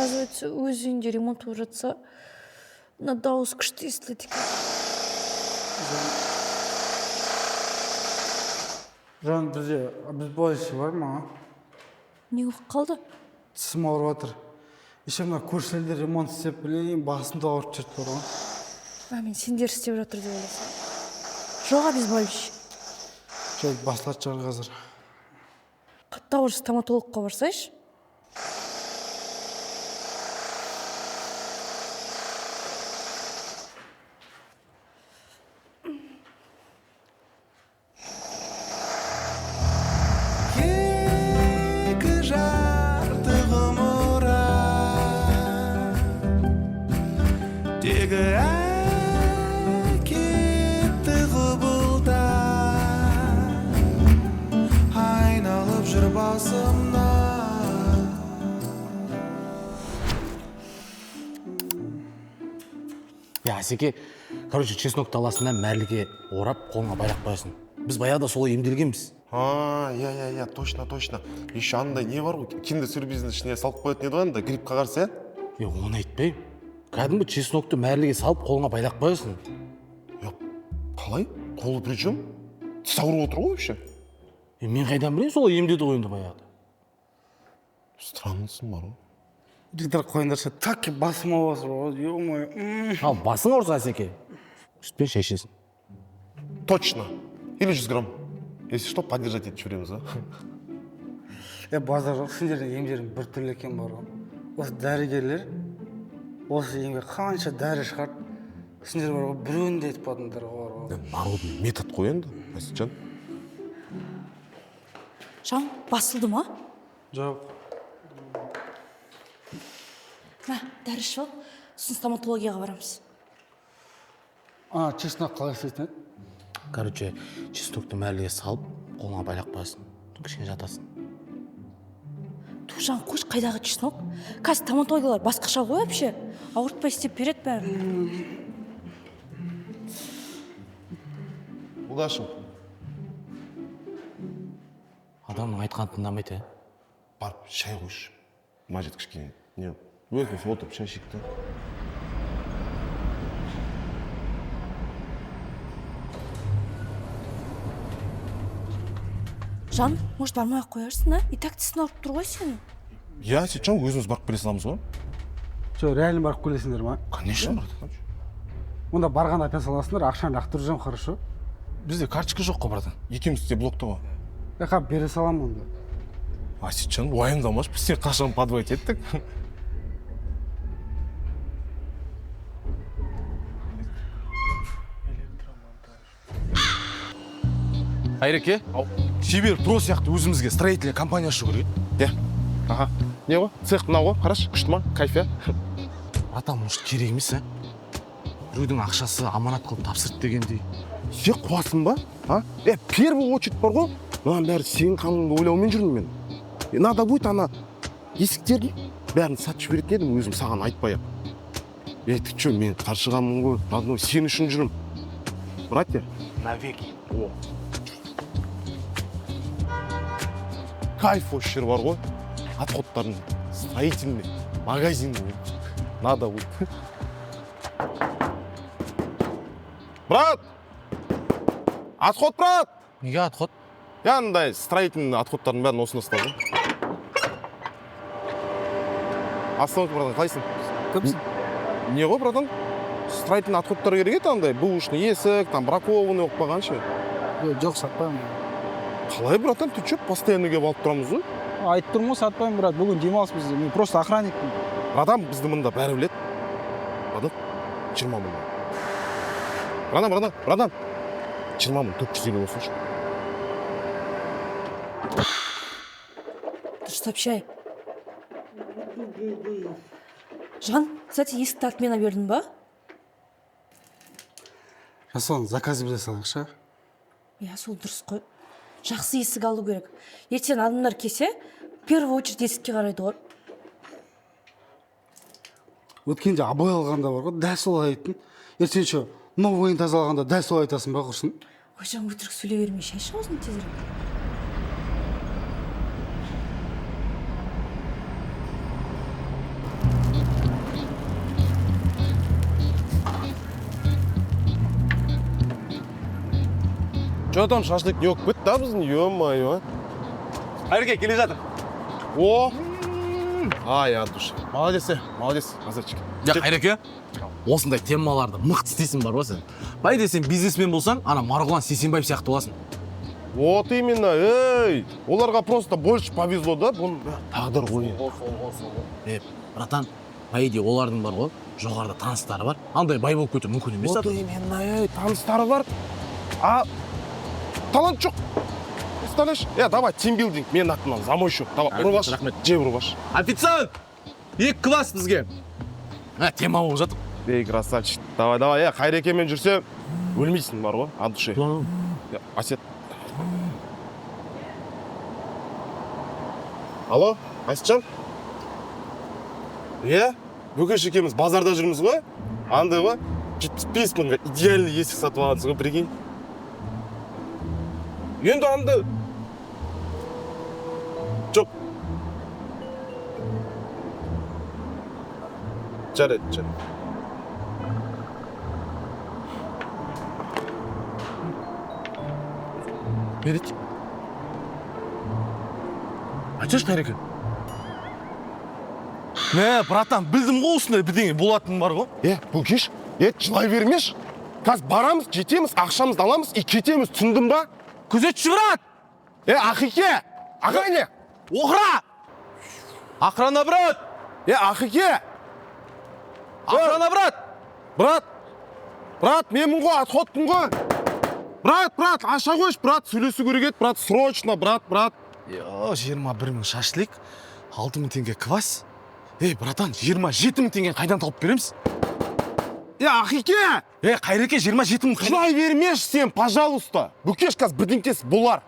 оказывается, өз үйінде ремонт болып жатса, мына дауыс күшті естіледі екен. Жан, біз бойшы бар ма? Не болып қалды? Тісім ауырып жатыр. Еще мына көршілерде ремонт істеп білейін, басымды ауырып жүрді бар ғой. Мен сендер істеп жатыр деп ойласам. Жоқ, обезболивающий. Жоқ, басылады шығар қазір. Қатты ауырса стоматологқа барсайшы. Асеке, чеснок даласына мәрліге орап, қолыңа байлап қоясың. Біз баяғыда солай емделгенбіз. Я, точно. Еще андай не бар ғой, киндер-сюрприздың ішіне салып қоятын еді ғой, анда гриппқа қарсы, е? Оны айтпаймын. Кәдімгі чеснокты мәрліге салып, қолыңа байлап қоясың. Қалай? Қолы при чем? Тіс ауырып отыр ғой вообще? Мен қайдан білейін, солай емдеді ғой енді баяғыда. Страннысын бар ғой. Жігіттер қойындарша, так басым ауырып ғой, ё-моё. Ал басың ауырса, Асеке, сүтпен шешесің. Точно. Или 100 грамм. Если что, поддержать етіп жібереміз, а? Базар жоқ, сендердің емдерің бір түрлі екен бар ғой. Осы дәрігерлер, осы емге қанша дәрі шығарды, сендер бар ғой, біреуін де етіп badыңдар ғой. Народный метод қой енді, Асетжан. Жан, басылды ма? Жоқ. Дәрі ішіп ал, сосын стоматологияға барамыз. Чеснок қалай істейтін еді? Чеснокты мәрліге салып, қолыңа байлап қоясың. Кішкене жатасың. Жан, қойшы, қайдағы чеснок? Қазір стоматологиялар басқаша ғой вообще. Ауыртпай істеп береді бәрін. Бұлдашым. Адамның айтқанын тыңдамайды, Барып, шай қойшы. Мажет кішкене. Не? Өзіміз отырып шай ішейік. Жан, может, бармай-ақ қоярсың, а? И так тісін ауырып тұр ғой сені. Я, Асетжан, өзіміз барып келе саламыз ғой? Жоқ, реально барып келесіңдер ма? Конечно, братан. Онда барғанда апен саласыңдар, ақшаны лақтырып жүрем, хорошо? Бізде карточка жоқ қой, братан. Екеуміз де блокта ғой. Қап, бере салам онда. Асетжан, уайымдамашы, біз сен қашан подвоить еттік. Айреке, шебер про сияқты өзімізге строительный компания ашу керек. Не ғой? Цех мынау ғой, қарашы, күшті ма? Кайф, я? Братан, может, керек емес, а? Біреудің ақшасы аманат қылып тапсырды дегендей. Сен қуасың ба? Первый очередь бар ғой. Мынан бәрі сенің қаныңды ойлаумен жүрмін мен. Надо будет ана есіктерді бәрін сатып жіберетін едім, өзім саған айтпай-ақ. Ты че, мен қаршығамын ғой, родной, сен үшін жүрмін. Братья? Навеки. Кайф осы жер бар ғой. Отходтардың строительный магазин. Надо будет. Брат! Отход, брат! Неге отход? Андай строительный отходтардың бәрін осында ұстады. Остановка, братан, қалайсың? Көпсің? Не ғой, братан? Строительный отходтар керек еді андай, бушный есік, там бракованный оқып қалған ше. Жоқ, сатпаймын. Қалай, братан, ты че, постоянно келіп алып тұрамыз ғой? Айтып тұрмын ғой, сатпаймын, брат. Бүгін демалыс бізде. Мен просто охранникпін. Братан, бізді мында бәрі біледі. Братан, 20 мың. Братан, 20 мың 450 болсыншы. Дұрыстап шай. Жан, кстати, есікті артмена бердің ба? Жасуан, заказ бізе салайықшы. Сол дұрыс қой. Жақсы есік алу керек. Ертең адамдар келсе, первый очередь есікке қарайды ғой. Өткенде абай алғанда бар ғой, дәл солай айттың. Ертең ше, новыйын тазалағанда дәл солай айтасың ба, құрсын? Ой, Жан, өтірік сөйлей бермей, шай аузын тезірек. Что там шашлык не өкпет да біздің, ё-моё. Қайреке, келе жатыр. О! Ай, от души. Молодец, Назарчик. Қайреке, осындай темаларды мықты істейсің бар ғой сен. Бай десең бизнесмен болсаң, ана Марғұлан Сейсенбаев сияқты боласың. Вот именно, ей! Оларға просто больше повезло да, бұның тағдыр ғой. Братан, по идее олардың бар ғой, жоғарыда таныстары бар. Андай бай болып кету мүмкін емес. Вот именно, ей, таныстары бар. А талант жоқ. Представляешь? Давай, тимбилдинг, мен атымнан замойщик. Давай, ұрбаш, жеп ұрбаш. Официант! 2 класс бізге. Тема болып жатыр. Ей, красавчик. Давай, Қайрекемен жүрсе, өлмейсің бар ғой, от души. Асет. Алло, Асетжан? Бөкеш екеуміз базарда жүрміз ғой? Андай ғой, 75 мыңға идеальный есік сатып алғансыз ғой, прикинь. Енді андай... Жоқ. Жарайды. Берет. Айтшы Қайреке. Братан, білдім ғой осындай бірдеңе болатыны бар ғой. Бөкеш, жылай бермеш. Қазір барамыз, жетеміз, ақшамызды аламыз, кетеміз, түсіндің ба? Күзетші брат! Ақике! Ағайне! Оқыра! Охрана, брат! Ақике! Охрана, брат! Брат, менмін ғой, отходпын ғой. Брат, аша қойш, брат, сөйлесу керек еді, брат, срочно, брат. 21 мың шашлик, 6 мың теңге квас. Братан, 27 мың теңге қайдан тауып береміз? Ақике! Қайреке, 27 мың Жылай бермеш сен, пожалуйста. Бөкеш қаз бірдеңкесі болар.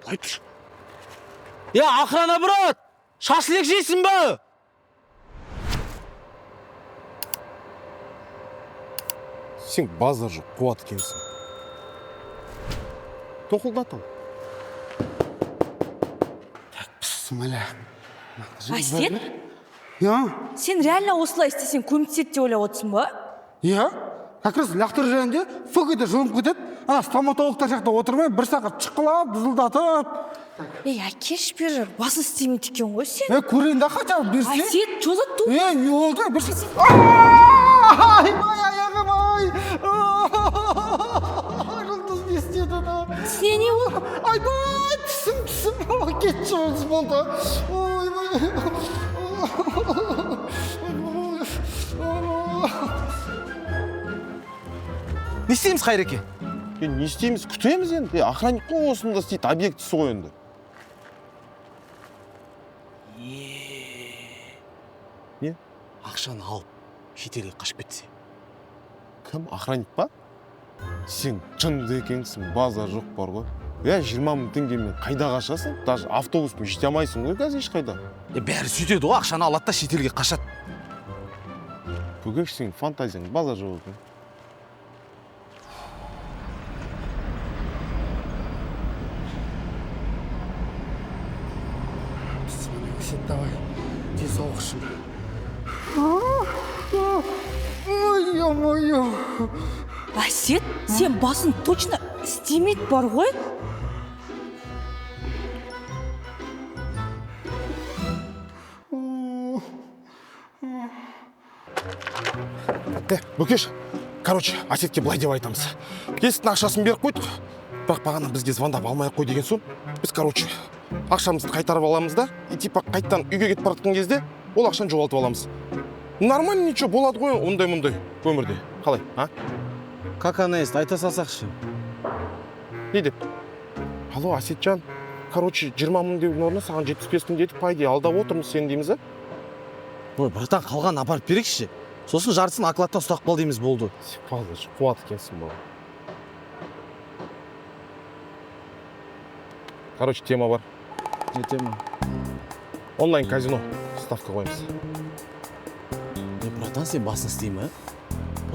Айтшы. Охрана, брат! Шашлик жейсің ба? Сен базар жоқ, қуат екенсің. Тоқылдат ал. Бісміллә. Асет? Сен реально осылай істесең көмектеседі деп ойлап отырсың ба? Как раз лақтыр жерінде фөкеде жылынып кетеді. Стоматологтар жақта отырмай, бір сағат шыққылап, дызылдатып. Әкеш бері басы істемейді екен ғой сен. Көрейін да хотя бы берсе. Асет, жолда ту. Не oldu? Берсе. Ай, аяғым, ай. Жұлдыз не істеді да? Сіне не ол? Айбай, түсім. Кетші жұлдыз болды. Не істейміз, Қайреке? Не істейміз, күтеміз енді. Охранник қой осында істейді, объектісі ғой енді. Не? Ақшаны алып, шетелге қашып кетсе. Кім, охранник па? Сен жынды екенсің, базар жоқ бар ғой. 20 мың теңгемен қайда қашасың? Даже автобуспен жете алмайсың ғой қазір ешқайда. Бәрі сөйтеді ғой, ақшаны алады да шетелге қашады. Бөгеш сен фантазияң базар жоқ екен. Сет, давай. Денсаулық үшін. Ой, ё-моё. Асет, сен басын точно істемейді бар ғой? Бөкеш, короче, Асетке былай деп айтамыз. Есіктің ақшасын беріп қойдық. Бірақ бағана бізге звондап алмай қой деген соң, біз, короче, ақшамызды қайтарып аламыз да, типа қайттан үйге кетіп бара жатқан кезде ол ақшаны жоғалтып аламыз. Нормально, ничего, болады ғой ондай-мұндай өмірде. Қалай, а? Как она есть, айта салсақшы. Не деп? Алло, Асетжан, короче, 20 мың деудің орнына саған 75 мың дедік, по идее, алдап отырмыз сен дейміз, а? Братан, қалған апарып берекші. Сосын жартысын окладта ұстап қал дейміз болды. Пазыш, қуат екенсің бала. Короче, тема бар. Не тема? Онлайн казино ставка қойымыз. Братан, сен басын істеймі, ә?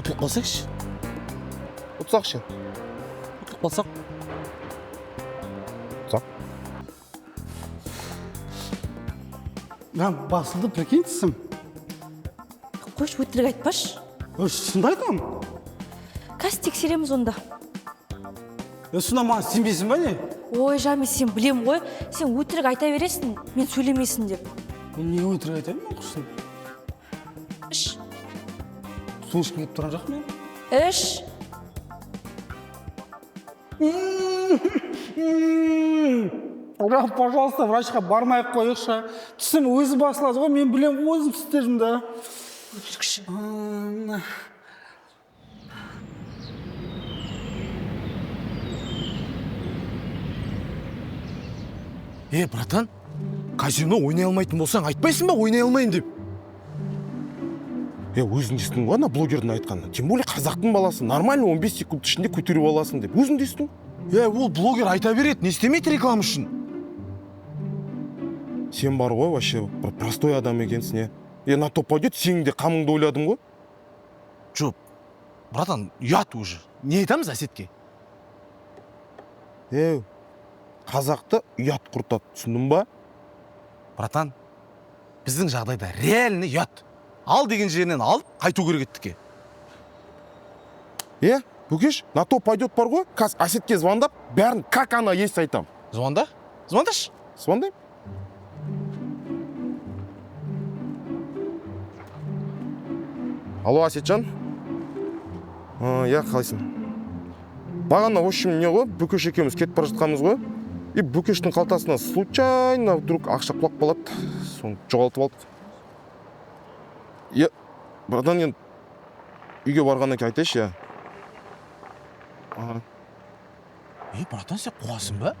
Ұтылып қалсақшы. Ұтсақ ше? Ұтылып қалсақ. Ұтсақ. Мен басылды прикиньтісім. Қойш, өтірік айтпаш. Шынды айтам. Қазір тексереміз онда. сонда маған сенбейсің ба не? Ой, Жан, мен сен білем ғой, сен өтірік айта бересің, мен сөйлемейсің деп. Мен не өтірік айтайын құсын? Іш, Су ішкім келіп тұрған жоқ мен? іш. Пожалуйста, врачқа бармай-ақ қойықшы. Түсім өзі басылады ғой, мен білем өзім істерімді. Братан, казино ойнай алмайтын болсаң айтпайсың ба ойнай алмайын деп? Өзің естің ғой ана блогердің айтқанын. Тем более қазақтың баласы нормально 15 секунд ішінде көтеріп аласың деп. Өзің де естің? Ол блогер айта береді, не істемейді реклама үшін? Сен бар ғой, вообще бір простой адам екенсің, на топ пойдет, сенің де қамыңды ойладым ғой. Жоқ, братан, ұят уже. Не айтамыз Әсетке? Қазақты ұят құртады, түсіндің ба? Братан, біздің жағдайда реальный ұят. Ал деген жерінен алып, қайту керек еттіке. Бүкеш, на топ пойдет бар ғой, қазір Әсетке звондап, бәрін как она есть айтам. Звонда? Звондаш? Звондайм. Алло, Әсетжан? Қалайсың? Бағана, в общем, не ғой, Бүкеш екеуміз кетіп бара жатқанбыз ғой. И Бүкештің қалтасына случайно вдруг ақша құлап қалады. Соны жоғалтып алдық. Братан, енді үйге барғаннан кейін айтайшы, Братан, сен қуасың ба?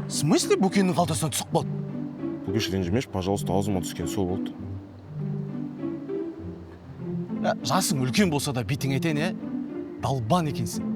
В смысле Бүкеннің қалтасынан түсіп қалды? Бүкеш ренжімеш, пожалуйста, аузыма түскен сол болды. Жасың үлкен болса да бетің етен, далбан екенсің.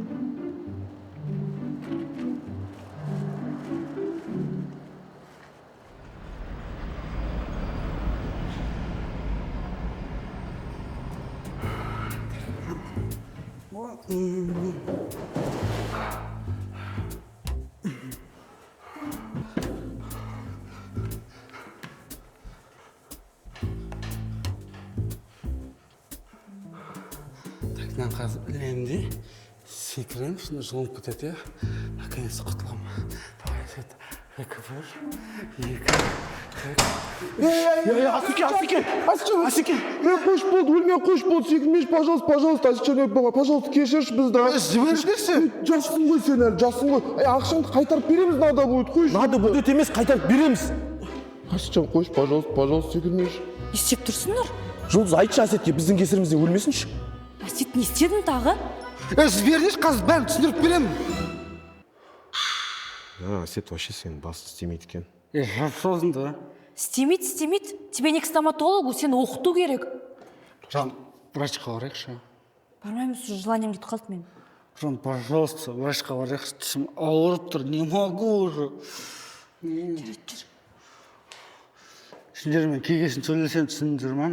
Мен қазір білемін де, секірем, шыны жылынып кетеді, наконец құтыламын. Давай, Әсет, 2-1, 2-3. Асеке! Қош болды, өлмей қош болды, секірмеш, пожалуйста, Асетжан, пожалуйста, кешірші бізді. Жіберші. Жассың ғой сен әлі, жассың ғой. Ақшаңды қайтарып береміз, надо будет, қойшы. Надо будет емес, қайтарып береміз. Асетжан, қойш, пожалуйста, секірмеш. Не істеп тұрсыңдар? Жұлдыз, айтшы Әсетке, біздің кесірімізде өлмесінші. Әсет, не істедің тағы? Жіберіңізші, қазір бәрін түсіндіріп беремін. Асет вообще сені басты істемейді екен. Сосын да. Істемейді. Тебе не к стоматологу, сені оқыту керек. Жан, врачқа барайықшы. Бармаймыз, уже желанием кетіп қалды мен. Жан, пожалуйста, врачқа барайықшы, түсім ауырып тұр, не могу уже. Жүр. Сендермен кегесін сөйлесем түсіндір ма?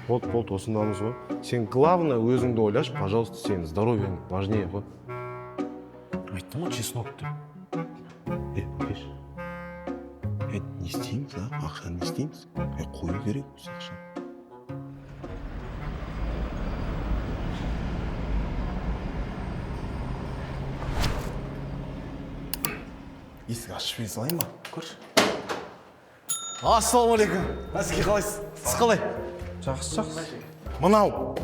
Болды, осындамыз ғой. Сен главное өзіңді ойлаш, пожалуйста, сенің здоровьең важнее ғой. Айттым ғой, чеснок деп. Бүкеш. Не істейміз, ақшаны не істейміз? Қою керек осы ақшаны. Есік ашып бере салайын ба? Көрші. Ассалаумалейкум. Әсеке қалайсыз? Сіз қалай? Жақсы. Мынау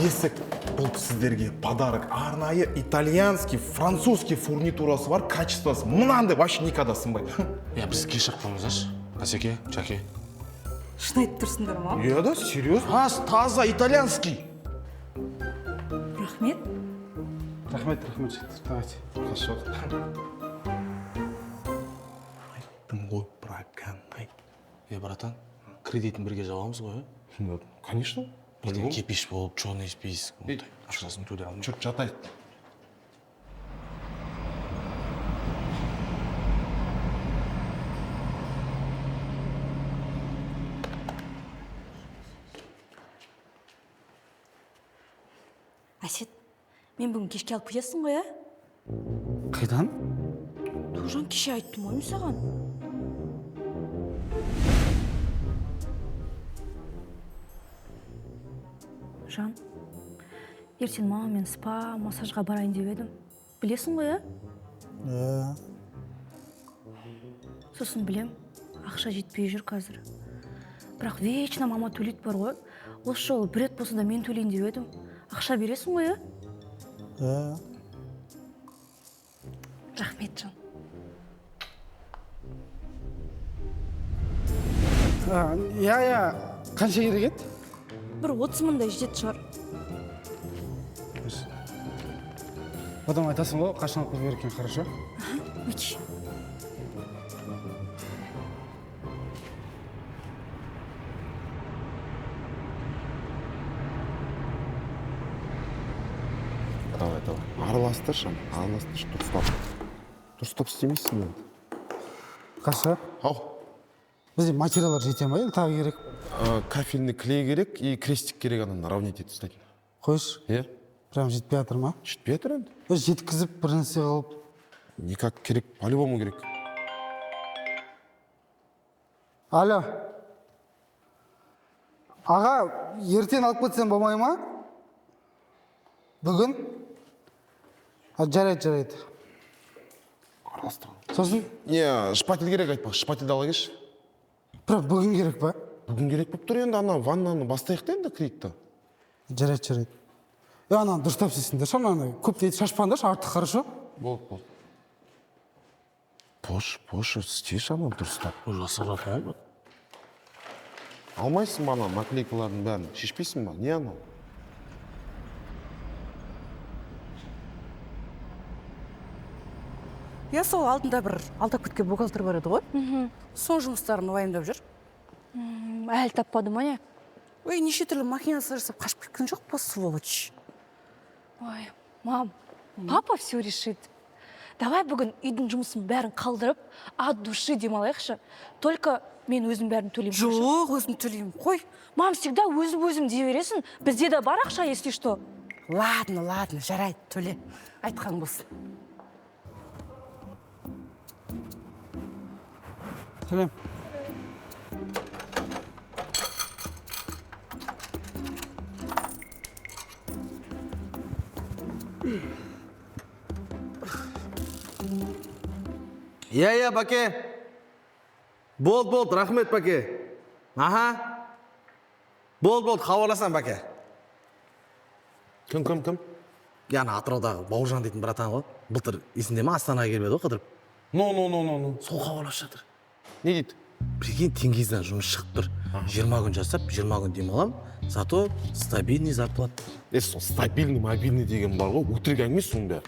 есік, бұл сіздерге подарок. Арнайы итальянский, французский фурнитурасы бар, качествосы. Мынандай вообще никогда сынбайды. Біз кешіп қойыңыздаршы. Әсеке, Жаке. Шын айтып тұрсыңдар ма? Да, серьезно? Таза итальянский. Рахмет. Рахмет, давайте. Хорошо. Айттым ғой, программай. Братан, кредитін бірге жабамыз ғой, Конечно. Ертең кепеш болып, чоны еспейсіз. Ақшасын төлей алмай. Чөт жатайық. Әсет, мен бүгін кешке алып кетесің ғой, Қайдан? Тұржан, кеше айттым ғой мен саған. Жан, ертең мамамен спа, массажға барайын деп едім. білесің ғой, сосын білем, ақша жетпей жүр қазір. Бірақ вечно мама төлейді бар ғой. Осы жолы бір рет болса да мен төлейін деп едім. Ақша бересің ғой, Рахмет, жан. қанша керек еді? Бір 30 мыңдай жетеді шығар. Одан айтасың ғой, қашан қыз берекен, хорошо? Өте. давай араластыршы дұрыстап істемейсің енді. Қаша, Ау, бізде материалдар жете ма, или тағы керек? кафельный клей керек и крестик керек, ананы равнять етіп тастайтын. Қойшы, прям жетпей жатыр ма? Жетпей жатыр енді. Жеткізіп бір нәрсе қылып. Никак керек, по-любому керек. Алло. Аға, ертең алып кетсем болмай ма? Бүгін? Жарайды. Араластырған. Сосын? Шпатель керек айтпақ, шпательді ала келші. Бірақ бүгін керек па? Бүгін керек болып тұр енді, ана ваннаны бастайық та енді крейікті. Жарайды. Ананы дұрыстап істейсіңдер, ананы көп дейді шашпаңдаршы, артық хорошо? Болды. Пош, істейші ананы дұрыстап. Жасап жатыр ғой. Алмайсың ба ана наклейкалардың бәрін, шешпейсің ба? Не анау? Сол алдында бір алдап кеткен бухгалтер бар еді ғой. Сон жұмыстарын уайымдап жүр. Әлі таппады ма не? Ой, неше түрлі макинасы жасап қашып кеткен жоқ па, сволочь. Ой, мам, папа все решит. Давай бүгін үйдің жұмысын бәрін қалдырып, от души демалайықшы. Только мен өзім бәрін төлеймін. Жоқ, өзім төлеймін. Қой. Мам, всегда өзім дей бересің. Бізде де бар ақша, если что. Ладно, жарайды, төле. Айтқан болсын. Сәлем. Бәке. Болды, рахмет, бәке. Аха. Болды, хабарласам, бәке. Кім? Яна Атыраудағы Бауыржан дейтін братан ғой. Былтыр есінде ма, Астанаға келіп еді ғой қыдырып. Ну. Сол хабарласып жатыр. Не дейді? Прикинь, Тенгиздан жұмыс шығып тұр. 20 күн жасап, 20 күн демалам. Зато стабильный зарплата. Сол стабильный, мобильный деген бар ғой, өтірік әңгіме соның бәрі.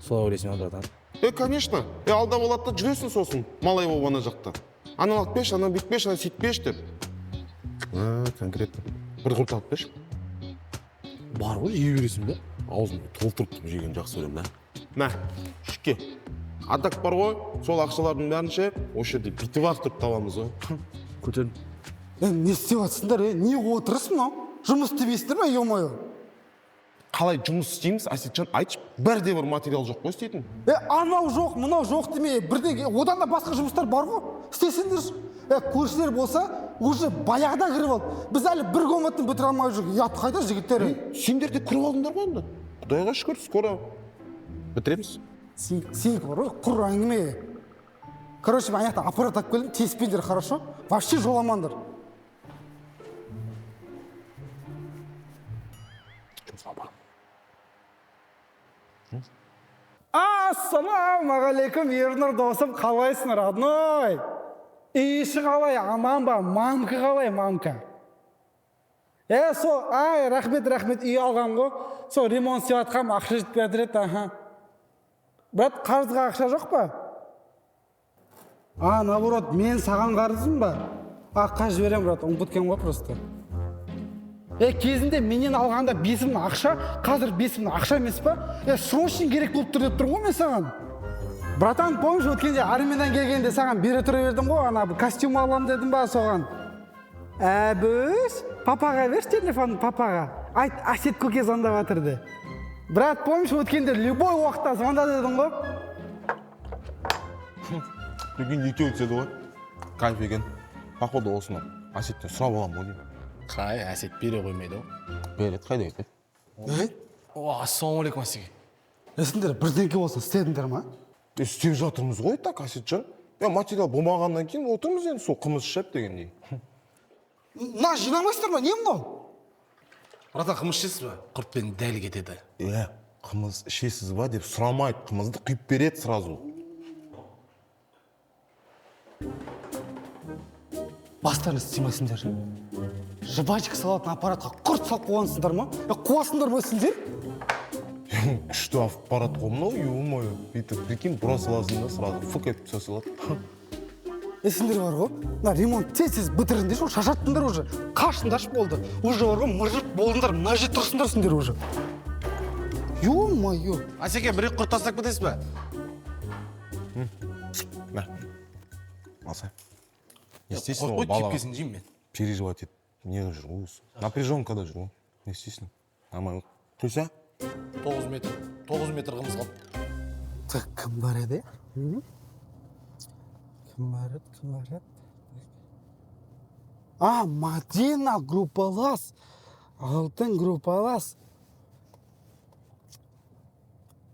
Солай ойлайсың ба, братан? Конечно. Алдап алады да жүресің сосын, малай болып ана жақта. Ана алып беш, ана бүйтпеш, ана сөйтпеш деп. Конкретно. Бір құрт алып беш. Бар ғой, жей бересің бе? Аузымды толтырып жеген жақсы өлем, Мә, шүкке. Атак бар ғой, сол ақшалардың бәрінше, осы жерде битіп ақтырып табамыз ғой. Көтерін. Не істеп жатсыңдар, не отырысың мынау? Жұмыс істемейсіңдер ме, ё-моё? Қалай жұмыс істейміз, Асетжан, айтшы, бірде бір материал жоқ қой істейтін. Анау жоқ, мынау жоқ демей, бірден одан да басқа жұмыстар бар ғой. Істесіңдерші. Көршілер болса, уже баяғыда кіріп алды. Біз әлі бір комнатаны бітіре алмай жүрік. Ұят қайда жігіттер? Сендер де кіріп алдыңдар ғой енді. Құдайға шүкір, скоро бітіреміз. Сен бар ғой, құр әңгіме. Короче, мен аяқта аппарат алып келдім, теспеңдер, хорошо? Вообще жоламаңдар. Ассалаумағалейкум, Ернұр досым, қалайсың, родной? Иші қалай, аман ба? Мамка қалай, мамка? Рахмет, үй алған ғой. Со ремонт істеп жатқам, ақша жетпей жатыр еді, аха. Брат, қарызға ақша жоқ па? Наоборот, мен саған қарызым ба? Аққа жіберем, брат, ұмытып ғой просто. Кезінде менен алғанда 5 мың ақша, қазір 5 мың ақша емес па? Срочно керек болып тұр деп тұр ғой мен саған. Братан, помнишь, өткенде армиядан келгенде саған бере тұра бердім ғой, ана костюм алам дедім ба соған? Әбіш, папаға берші телефонын, папаға. Айт, Асет көке звондап жатырды. Брат, помнишь, өткенде любой уақытта звонда дедім ғой? Бүгін екеу өтседі ғой. Кайф екен. Походу осыны Асеттен сұрап аламын ғой деймін. Қай, Әсет бере қоймайды ғой. Береді, қайда кетеді? Ассалаумағалейкум, Асеке. сендер бірдеңке болса істедіңдер ма? істеп жатырмыз ғой так, Әсетжан. Материал болмағаннан кейін отырмыз енді сол қымыз ішіп дегендей. Мына жинамайсыздар ма? Не мынау? Братан, қымыз ішесіз ба? Құртпен дәл кетеді. Қымыз ішесіз ба деп сұрамайды, қымызды құйып береді сразу. Бастарыңыз істемейсіңдер. Жвачка салатын аппаратқа құрт салып қойғансыңдар ма? Қуасыңдар ма сендер? Күшті аппарат ғой мынау, ё-моё. Бүйтіп, прикинь, бұра саласың да сразу фук етіп все салады. Сендер бар ғой, мына ремонт тез бітіріңдер, шашаттыңдар уже. Қашыңдаршы болды. Уже бар ғой, мыржып болдыңдар, мына жерде тұрсыңдар сендер уже. Ё-моё. Асеке, бір құрт тастап кетесіз ба? Алса. Естественно, Қой, балаға кепкесін жеймін мен. переживать етіп, не жүр ғой өзі. Напряженкада жүр ғой. Не істейсің? Амай құйса? 9 метр қымыз қалды. Так, кім бар еді? Кім бар еді? Мадина группалас. Алтын группалас.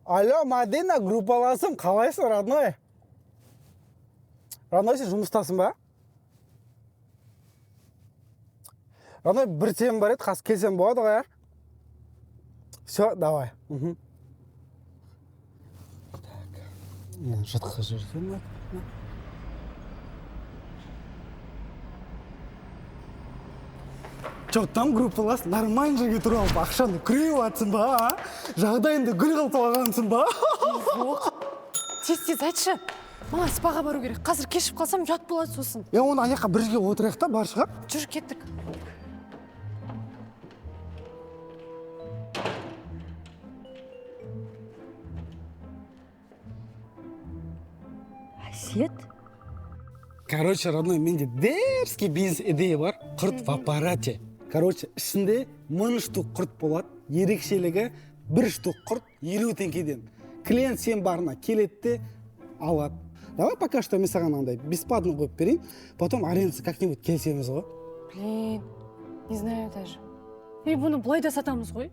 Алло, Мадина группаласым, қалайсың, родной? Родной, сен жұмыстасың ба? Родной, бір тем бар еді, қас келсем болады ғой, Все, давай. Так. Жытқы жүрсің. Жоқ, там группалас нормально жерге тұрып алып, ақшаны күреп атсың ба? Жағдайыңды гүл қылып алғансың ба? Жоқ. Тез айтшы. Маған спаға бару керек. Қазір кешіп қалсам ұят болады сосын. Оны аяққа бірге отырайық та, бар шығар. Жүр, кеттік. Әсет? Короче, родной, менде дерзкий бизнес-идея бар. Құрт в аппарате. Короче, ішінде 1000 штук құрт болады. Ерекшелігі 1 штук құрт 50 теңгеден. Клиент сен барына келеді де алады. Давай пока что мен саған андай бесплатно қойып берейін. Потом арендасы как-нибудь келсеміз ғой. Блин, не знаю даже. Бұны былай да сатамыз ғой.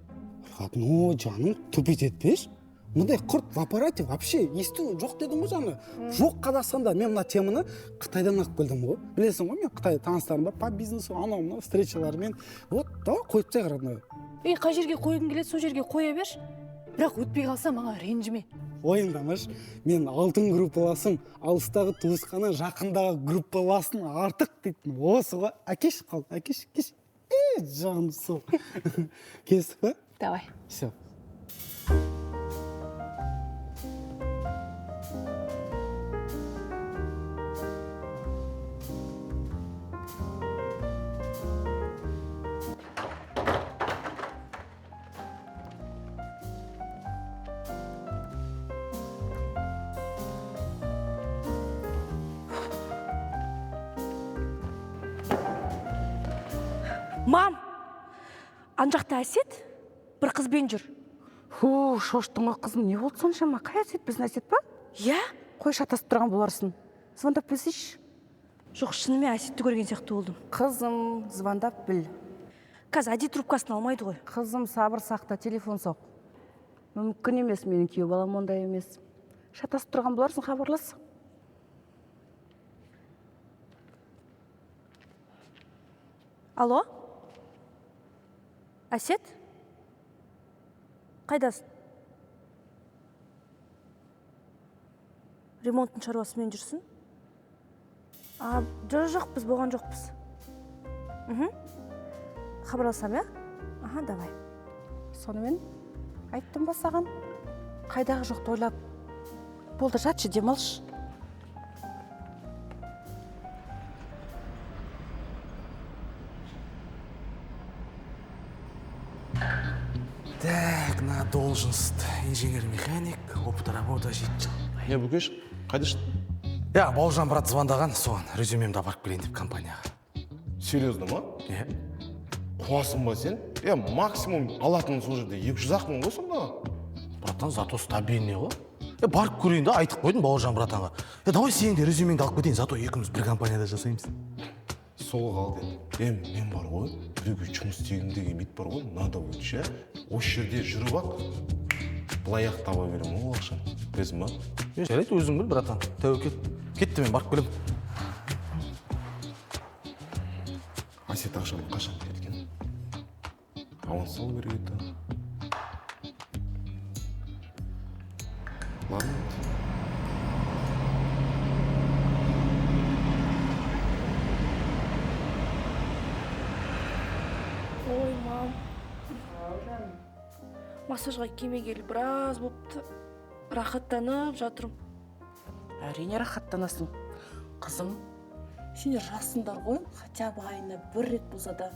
Ну, жаным, тупить етпеш. Мұндай құрт в аппарате вообще есту жоқ дедім ғой жаңа. Жоқ Қазақстанда. Мен мына теманы Қытайдан алып келдім ғой. Білесің ғой, мен Қытайда таныстарым бар, по бизнесу, анау встречалармен. Вот, давай қойып тастайық, родной. Қай жерге қойғың келеді, сол жерге қоя берші. Бірақ өтпей қалса маған ренжіме. Ойындамаш, мен алтын группаласым, алыстағы туысқаны жақындағы группаласын артық дейтін. Осы ғой, әкеш қал, әкеш. Жаным сол. Кестік па? Давай. Все. Мам, анжақта Әсет бір қызбен жүр. Шоштың ғой қызым, не болды соншама? Қай Әсет, біздің Әсет па? Иә, қой шатасып тұрған боларсың. Звондап білсейші. Жоқ, шынымен Әсетті көрген сияқты болдым. Қызым, звондап біл. Қазір әдет трубкасын алмайды ғой. Қызым, сабыр сақта, телефон соқ. Мүмкін емес, менің күйеу балам ондай емес. Шатасып тұрған боларсың, хабарлас. Алло? Әсет? Қайдасың? Ремонттың шаруасымен жүрсің? Жоқ, біз болған жоқпыз. Хабарласам, иә? Давай. Сонымен айттым ба саған? Қайдағы жоқты ойлап. Болды, жатшы, демалшы. Так, на должность инженер-механик, опыт работы 7 жыл. Бүкеш, қайда шықты? Бауыржан брат звондаған, соған резюмемді апарып келейін деп компанияға. Серьезно ма? Қуасың ба сен? Максимум алатын сол жерде 200-ақ мың ғой сонда. Братан, зато стабильный ғой. Барып көрейін да, айтып қойдым Бауыржан братанға. Давай сен де резюмеңді алып кетейін, зато екеуміз бір компанияда жасаймыз. Сол қалды. Мен бар ғой, біреуге жұмыс істегендегі бит бар ғой, надо өтші. Осы жерде жүріп ақ, былай ақ таба беремін ғой ақша. Өзім ба? Жарайды, өзің біл, братан. Тәуекел. Кетті, мен барып келем. Әсет ақшаны қашан кеткен? Аванс салу керек еді. Ладно. Ой, мам. Массажға келмегелі біраз болыпты. Рахаттанып жатырмын. Әрине рахаттанасың. Қызым, сендер жассыңдар ғой, хотя бы айына бір рет болса да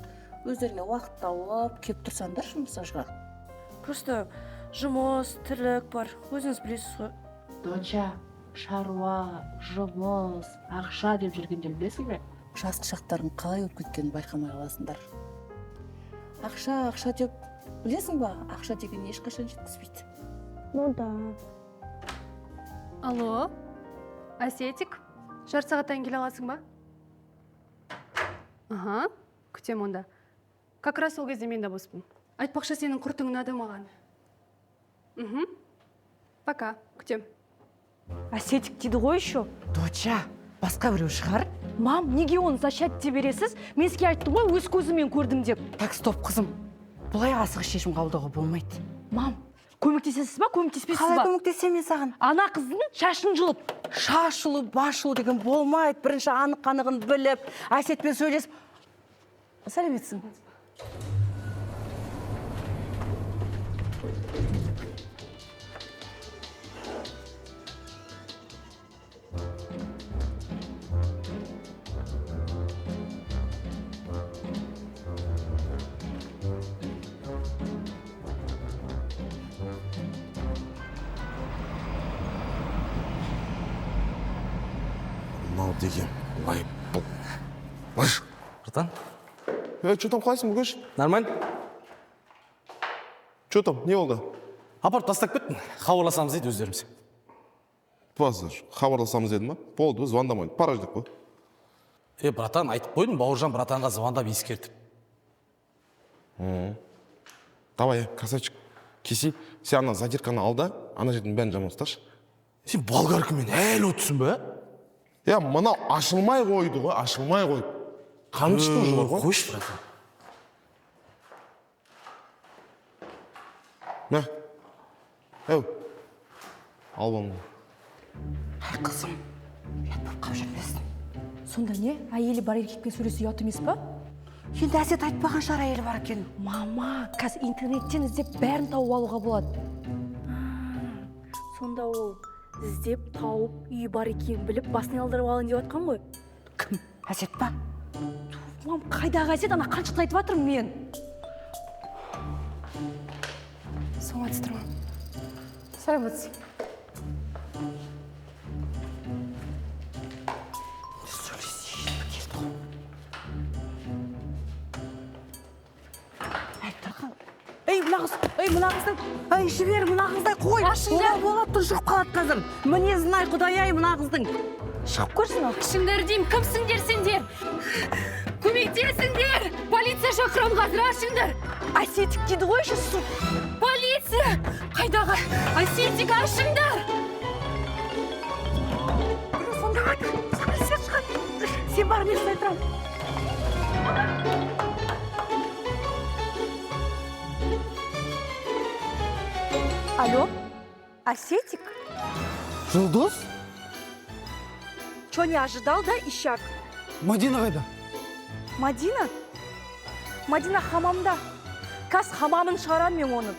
өздеріңе уақыт тауып келіп тұрсаңдаршы массажға. Просто жұмыс, тірлік бар. Өзіңіз білесіз ғой. Доча, шаруа, жұмыс, ақша деп жүргенде білесің бе? Жас шақтарын қалай өтіп кеткенін байқамай қаласыңдар. Ақша деп білесің ба? Ақша деген ешқашан жеткізбейді. Ну да. Алло, Әсетик, жарты сағаттан келе аласың ба? Ага, күтем онда. Как раз сол кезде мен де боспын. Айтпақшы сенің құртың ұнады маған. Пока, күтем. Әсетик дейді ғой еще. Доча, басқа біреу шығар? Мам, неге оны зачатте бересіз? Мен сізге айттым ғой, өз көзіммен көрдім деп. Так, стоп, қызым. Бұлай асығыс шешім қабылдауға болмайды. Мам, көмектесесіз ба, көмектеспейсіз Қалай ба? көмектесем мен саған? Ана қыздың шашын жұлып. Шашылу, башылу деген болмайды. Бірінші анық-қанығын біліп, Әсетпен сөйлесіп. Сәлеметсің. Мынау деген лай бұл. Лайш. Братан, Что там, қалайсың бүгеш? нормально? Что там, не болды? Апарып тастап кеттің. Хабарласамыз дейді өздеріміз. Хабарласамыз дедім ба? Болды, звондамайды. Пара ждік қой. Братан, айтып қойдым, Бауыржан братанға звондап ескертіп. Давай, красавчик. Кеси, сен ана задирканы ал да, ана жердің бәрін жаман ұсташы. Сен болгаркамен әлі өтсің бе? Мынау ашылмай қойды ғой, ашылмай қойды. Қаның шықты уже бар ғой. Қойшы, братан. Мә. Ал болмай. Ай, қызым, ұят болып қап жүрмесін. Сонда не? Әйелі бар еркекпен сөйлесу ұят емес па? Енді Әсет айтпаған шығар әйелі бар екен. Мама, қазір интернеттен іздеп бәрін тауып алуға болады. Сонда ол іздеп, тауып, үйі бар екенін біліп, басын алдырып алайын деп жатқан ғой. Кім? Әсет па? Мам, қайдағы Әсет? Ана қаншықты айтып жатырмын мен. Саламатсыздар ма? Саламатсыз. Мына қыздың, жібер, мына қыздай қой. Болады, тұншығып қалады қазір. Мінезін ай, құдай-ай, мына қыздың. Шығып көрсін ал. Ашыңдар деймін, кімсіңдер сендер? Көмектесіңдер! Полиция шақырам қазір, ашыңдар! Әсетик дейді ғой, су. Полиция! Қайдағы? Әсетик, ашыңдар! Сен бар, мен сұрай тұрам. Алло, Асетик? Жұлдыз? Чё не ожидал, да, ищак? Мадина қайда? Мадина? Мадина хамамда. Каз хамамын шығарам мен оны.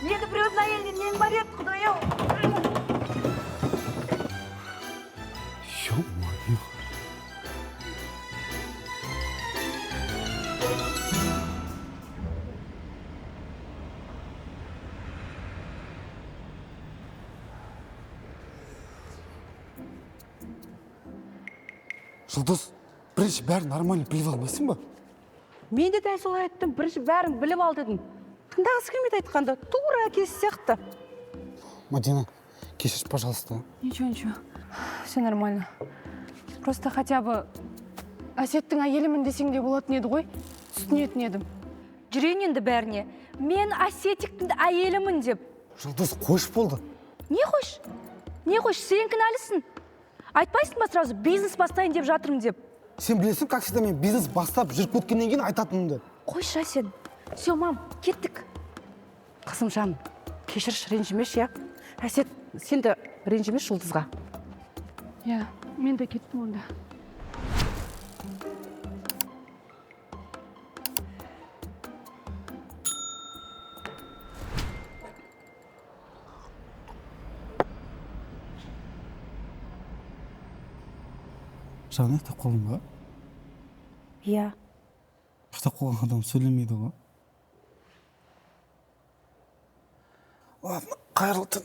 Енді біреудің әйелінен нең бар еді, құдай-ау. Ё-моё. Жұлдыз, бірінші бәрі нормально біліп алмайсың ба? Мен де дәл солай айттым, бірінші бәрін біліп ал дедім. Тыңдағысы келмейді айтқанда, тура әкесі сияқты. Мадина, кешір, пожалуйста. Ничего. Все нормально. Просто хотя бы Әсеттің әйелімін десең де болатын еді ғой. Түсінетін едім. Жүрейін енді бәріне. мен Асетиктің әйелімін деп. Жұлдыз қош болды. Не қош? Не қош, сен кінәлісің. Айтпайсың ба сразу бизнес бастайын деп жатырмын деп. Сен білесің, как всегда мен бизнес бастап жүріп өткеннен кейін айтатынымды. Қойшы сен. Все, мам, кеттік. Қасымжан, кешірші, ренжімеш, я. Әсет, сен де ренжімеш Жұлдызға. Иә, мен де кеттім онда. Жағын ақтап қалдың ба? Иә. Ақтап қалған адам сөйлемейді ғой. Ладно, қайырлы түн.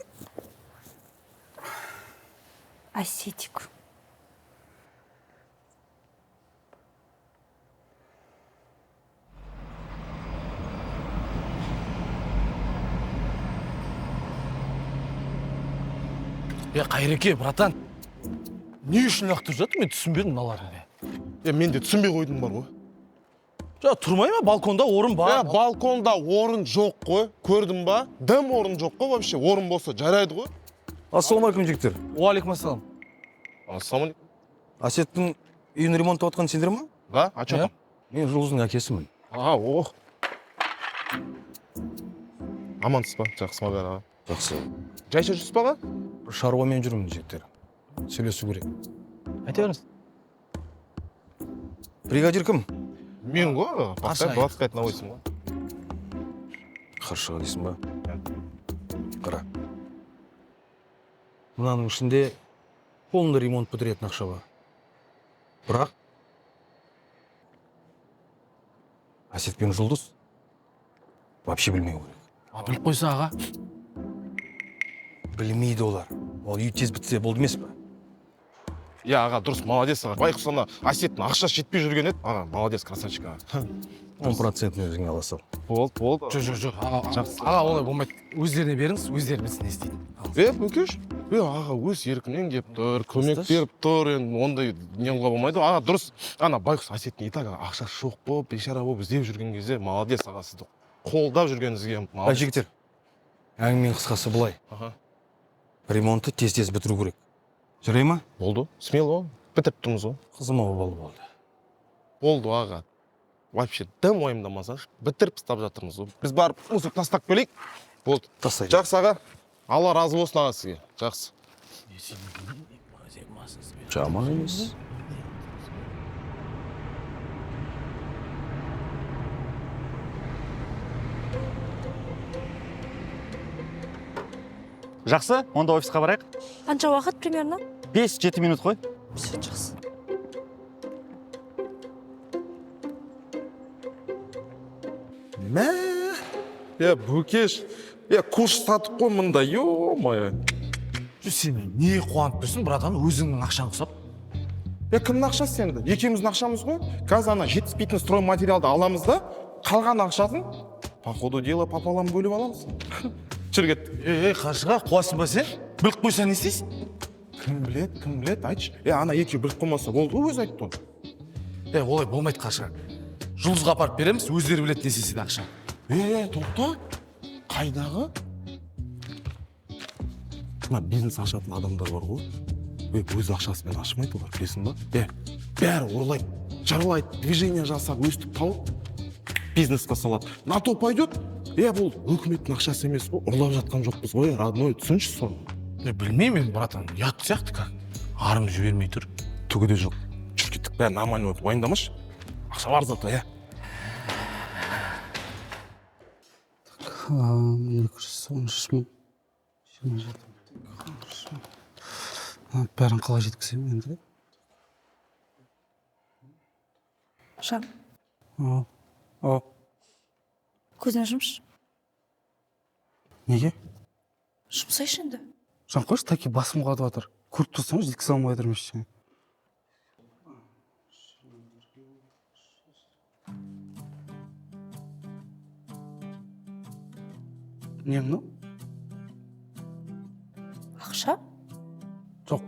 Асетик. Қайреке, братан, не үшін лақтырып жатыр, мен түсінбедім мыналарды. Мен де түсінбей қойдым бар ғой. Тұрмай ма, балконда орын бар? Балконда орын жоқ қой, көрдің ба? Дым орын жоқ қой вообще, орын болса жарайды ғой. Ассалаумағалейкум жігіттер. Уалейкум ассалам. Ассалаумағалейкум. Ассеттің үйін ремонттап отқан сендер ма? Да, а что там? Мен Жұлдыздың әкесімін. Ох. Амансыз ба? Жақсы ма бәрі? Жақсы. Жайша жүрсіз ба? Бір шаруамен жүрмін жігіттер. Сөйлесу керек. Айта беріңіз. Бригадир кім? Мен ғой, постоянно 25 на 8 ғой. Қаршыға дейсің ба? Қара. Мынаның ішінде полный ремонт бітіретін ақша бар. Бірақ Асет пен Жұлдыз вообще білмеу керек. Біліп қойса аға. Білмейді олар. Ол үй тез бітсе болды емес па? Аға, дұрыс, молодец аға. Байқұс ана Асеттің ақшасы жетпей жүрген еді. Аға, молодец, красавчик аға. 10% өзіңе ала сал. Болды. Жоқ. Аға, олай болмайды. Өздеріне беріңіз, өздері білсін не істейді. Бөкеш? Аға өз еркінен кеп тұр, көмек беріп тұр, енді ондай не қылуға болмайды. Аға, дұрыс. Ана байқұс Асеттің итак ақшасы жоқ болып, бейшара болып іздеп жүрген кезде молодец аға, сізді қолдап жүргеніңізге молодец. Жігіттер, әңгіменің қысқасы былай. Ремонтты тез-тез бітіру керек. Жарай ма? Болды. Смело. Бітіріп тұрмыз ғой. Қызым обалы болды. Болды аға. Вообще дым уайымдамасаңыз, бітіріп тастап жатырмыз ғой. Біз барып мусор тастап келейік. Болды. Тастайды. Жақсы аға. Алла разы болсын аға сізге. Жақсы. Жаман емес. Жақсы, онда офисқа барайық. Қанша уақыт примерно? 5-7 минут қой. Все, жақсы. Мә, Бөкеш, куш сатып қой мұнда, ё-моё. Сен не қуанып тұрсың, братан, өзіңнің ақшаң құсап? Кімнің ақшасы сенді? Екеуміздің ақшамыз ғой. Қазір ана жетіспейтін стройматериалды аламыз да, қалған ақшасын по ходу дела пополам бөліп аламыз. Жүр кет. Қаршыға, қуасың ба сен? Біліп қойса не істейсің? Кім білет, айтшы. Ана екеу біліп қоймаса болды, өзі айтты оны. Олай болмайды Қаршыға. Жұлдызға апарып береміз, өздері біледі не істесе де ақша. Тоқта. Қайдағы? Мына бизнес ашатын адамдар бар ғой. Өз ақшасымен ашмайды олар, білесің ба? Бәрі ұрлайды, жарлайды, движение жасап, өстіп тауып, бизнесқа салады. На то пойдет, бұл өкіметтің ақшасы емес қой, ұрлап жатқан жоқпыз ғой, родной, түсінші соны. Білмеймін, братан, ұят сияқты как. Арым жібермей тұр. Түгі де жоқ. Жүр кеттік, бәрі нормально өтіп, уайымдамашы. Ақша бар зато, 213 мың. Бәрін қалай жеткіземін енді? Жан, О. көзіне жұмшы. Неге? Жұмсайшы енді. Жан қойшы, таки басым қадып жатыр. Көріп тұрсың, жеткізе алмай жатырмын ештеңе. Не мынау? Ақша? Жоқ,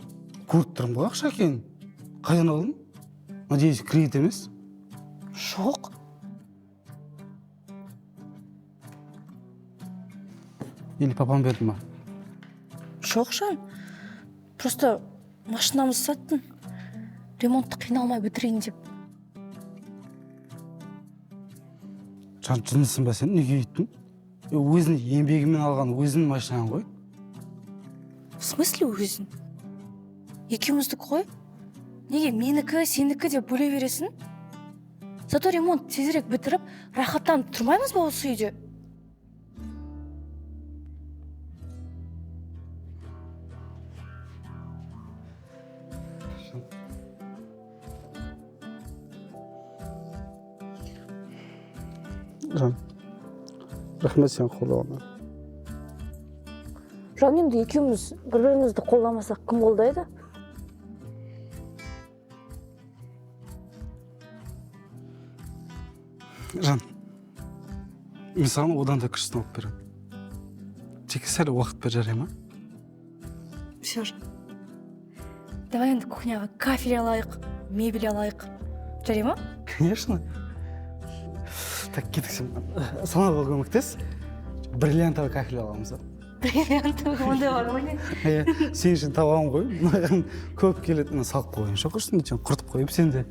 көріп тұрмын ғой ақша екенін. Қайдан алдың? Надеюсь, кредит емес? Жоқ. или папам берді ма? Жоқ, Жан. Просто машинамызды саттым. Ремонтты қиналмай бітірейін деп. Жан, жындысың ба сен, неге үйттің? Өзінің еңбегімен алған өзінің машинаң ғой. В смысле өзін? Екеуміздікі ғой? Неге менікі, сенікі деп бөле бересің? Зато ремонт тезірек бітіріп, рахаттанып тұрмаймыз ба осы үйде? Жан, рахмет сен қолдауыңа. Жан, енді екеуміз бір-бірімізді қолдамасақ кім қолдайды? Жан, мен саған одан да күштін алып беремін. Тек сәл уақыт бер, жарай ма? Все, Жан. Давай енді кухняға кафель алайық, мебель алайық. Жарай ма? Конечно. Так, кетік сен. Санаға көмектес. Бриллиантовый кафель аламыз. Бриллиантовый, ондай бар ма не? Сен үшін табамын ғой. Мынаған көп келетін салып қойын. Шоқырсын, құртып қойып сен де.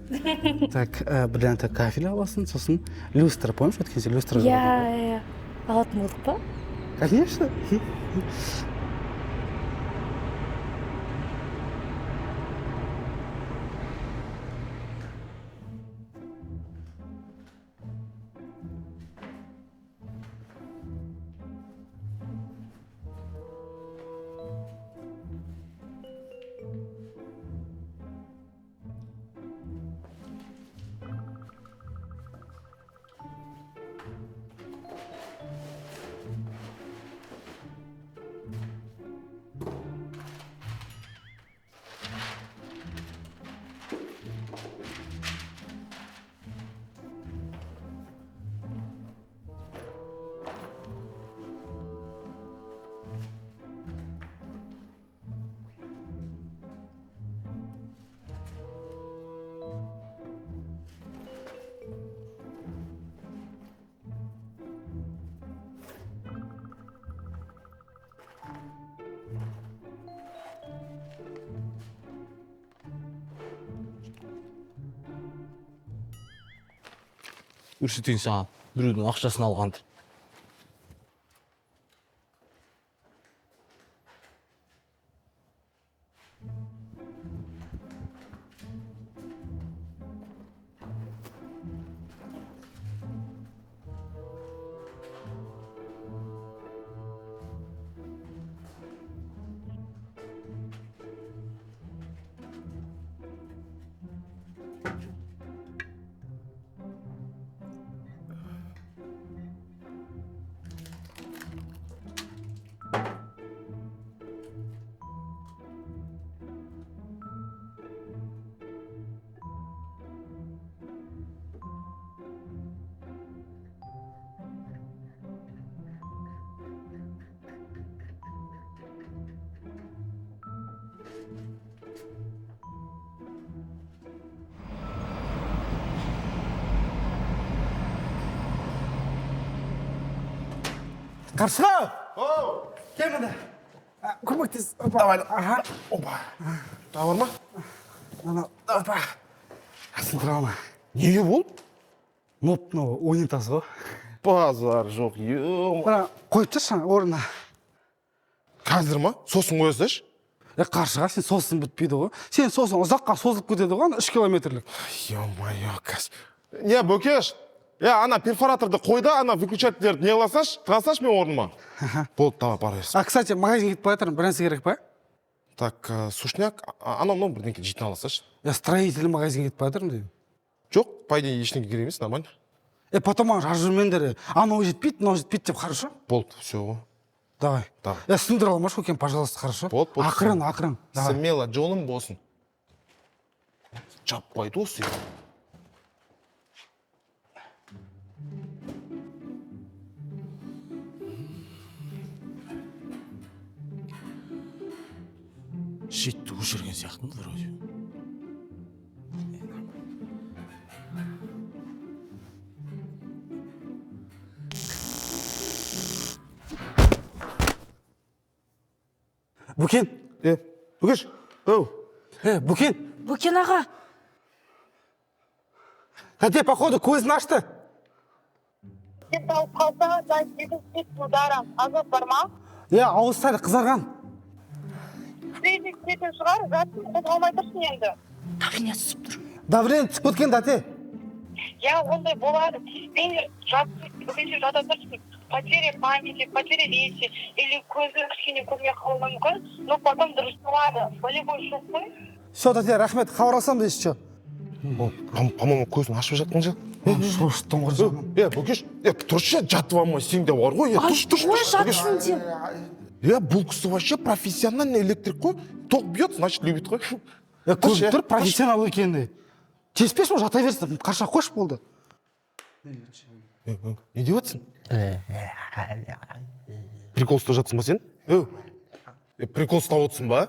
Так, бриллиантовый кафель аласың, сосын люстра, помнишь, өткен сен люстра? Я. Алатын болдық па? Конечно. Көрсетейін саған, біреудің ақшасын алғанды. Қаршыға! Кел мында. Көмектес. Давай. Ага. Опа. Тағы бар ма? Ана, опа. Сылдырама. Неге болды? Ноп, унитаз ғой. Базар жоқ, Бара, қойып тұршы орнына. Қазір ма? Сосын қойсайшы. Қаршыға, сен сосын бітпейді ғой. Сен сосын ұзаққа созылып кетеді ғой, 3 километрлік. Ё-моё, кәс. Не, Бөкеш? Ана перфораторды қойды, ана выключательдерді не қыласаш, тығасаш мен орныма. Болды, давай, бара берсін. Кстати, магазин кетіп бара жатырмын, бір нәрсе керек па? Так, сушняк, анау бірдеңке жейтін аласаш. Строительный магазин кетіп бара жатырмын деймін. Жоқ, по идее, ештеңе керек емес, нормально. Потом жүрмендер, анау жетпейді, мынау жетпейді деп, хорошо? Болды, все ғой. Давай. Давай. Сындыра алмаш екен, пожалуйста, хорошо? Болды. Ақырын. Смело, жолым болсын. Жаппайды осы. Жетті өшірген сияқты вроде. Бүкен. Бүкеш, оу. Бүкен. Бөкен аға. Тәте, походу, көзін ашты. Сен тауып қалса, мен сіздің ударам. Азат бар ма? Ауыз сәл қызарған. Сіздің шығар, жатын қозғалмай тұрсын енді. Давление түсіп тұр. Давление түсіп кеткен, тәте. Ондай болады. Мен бүгінше жата тұрсын. Потеря памяти, потеря речи, или көзі кішкене көрмей қалуы мүмкін, но потом дұрысталады. Болевой шок қой. Все, тәте, рахмет, хабарласам дейсіз що? По-моему, көзін ашып жатқан жа. Шошыттың ғой жаным. Бүкеш, тұршы жатып алмай сен де бар ғой. Ой, жатсын деп. Бұл кісі вообще профессиональный электрик қой. Ток бьет, значит, любит қой. Көріп тұр, профессионал екенді. Теспеш ма, жата берсін, қаша қош болды. Не деп жатсың? Прикол ұстап жатсың ба сен? Прикол ұстап отырсың ба?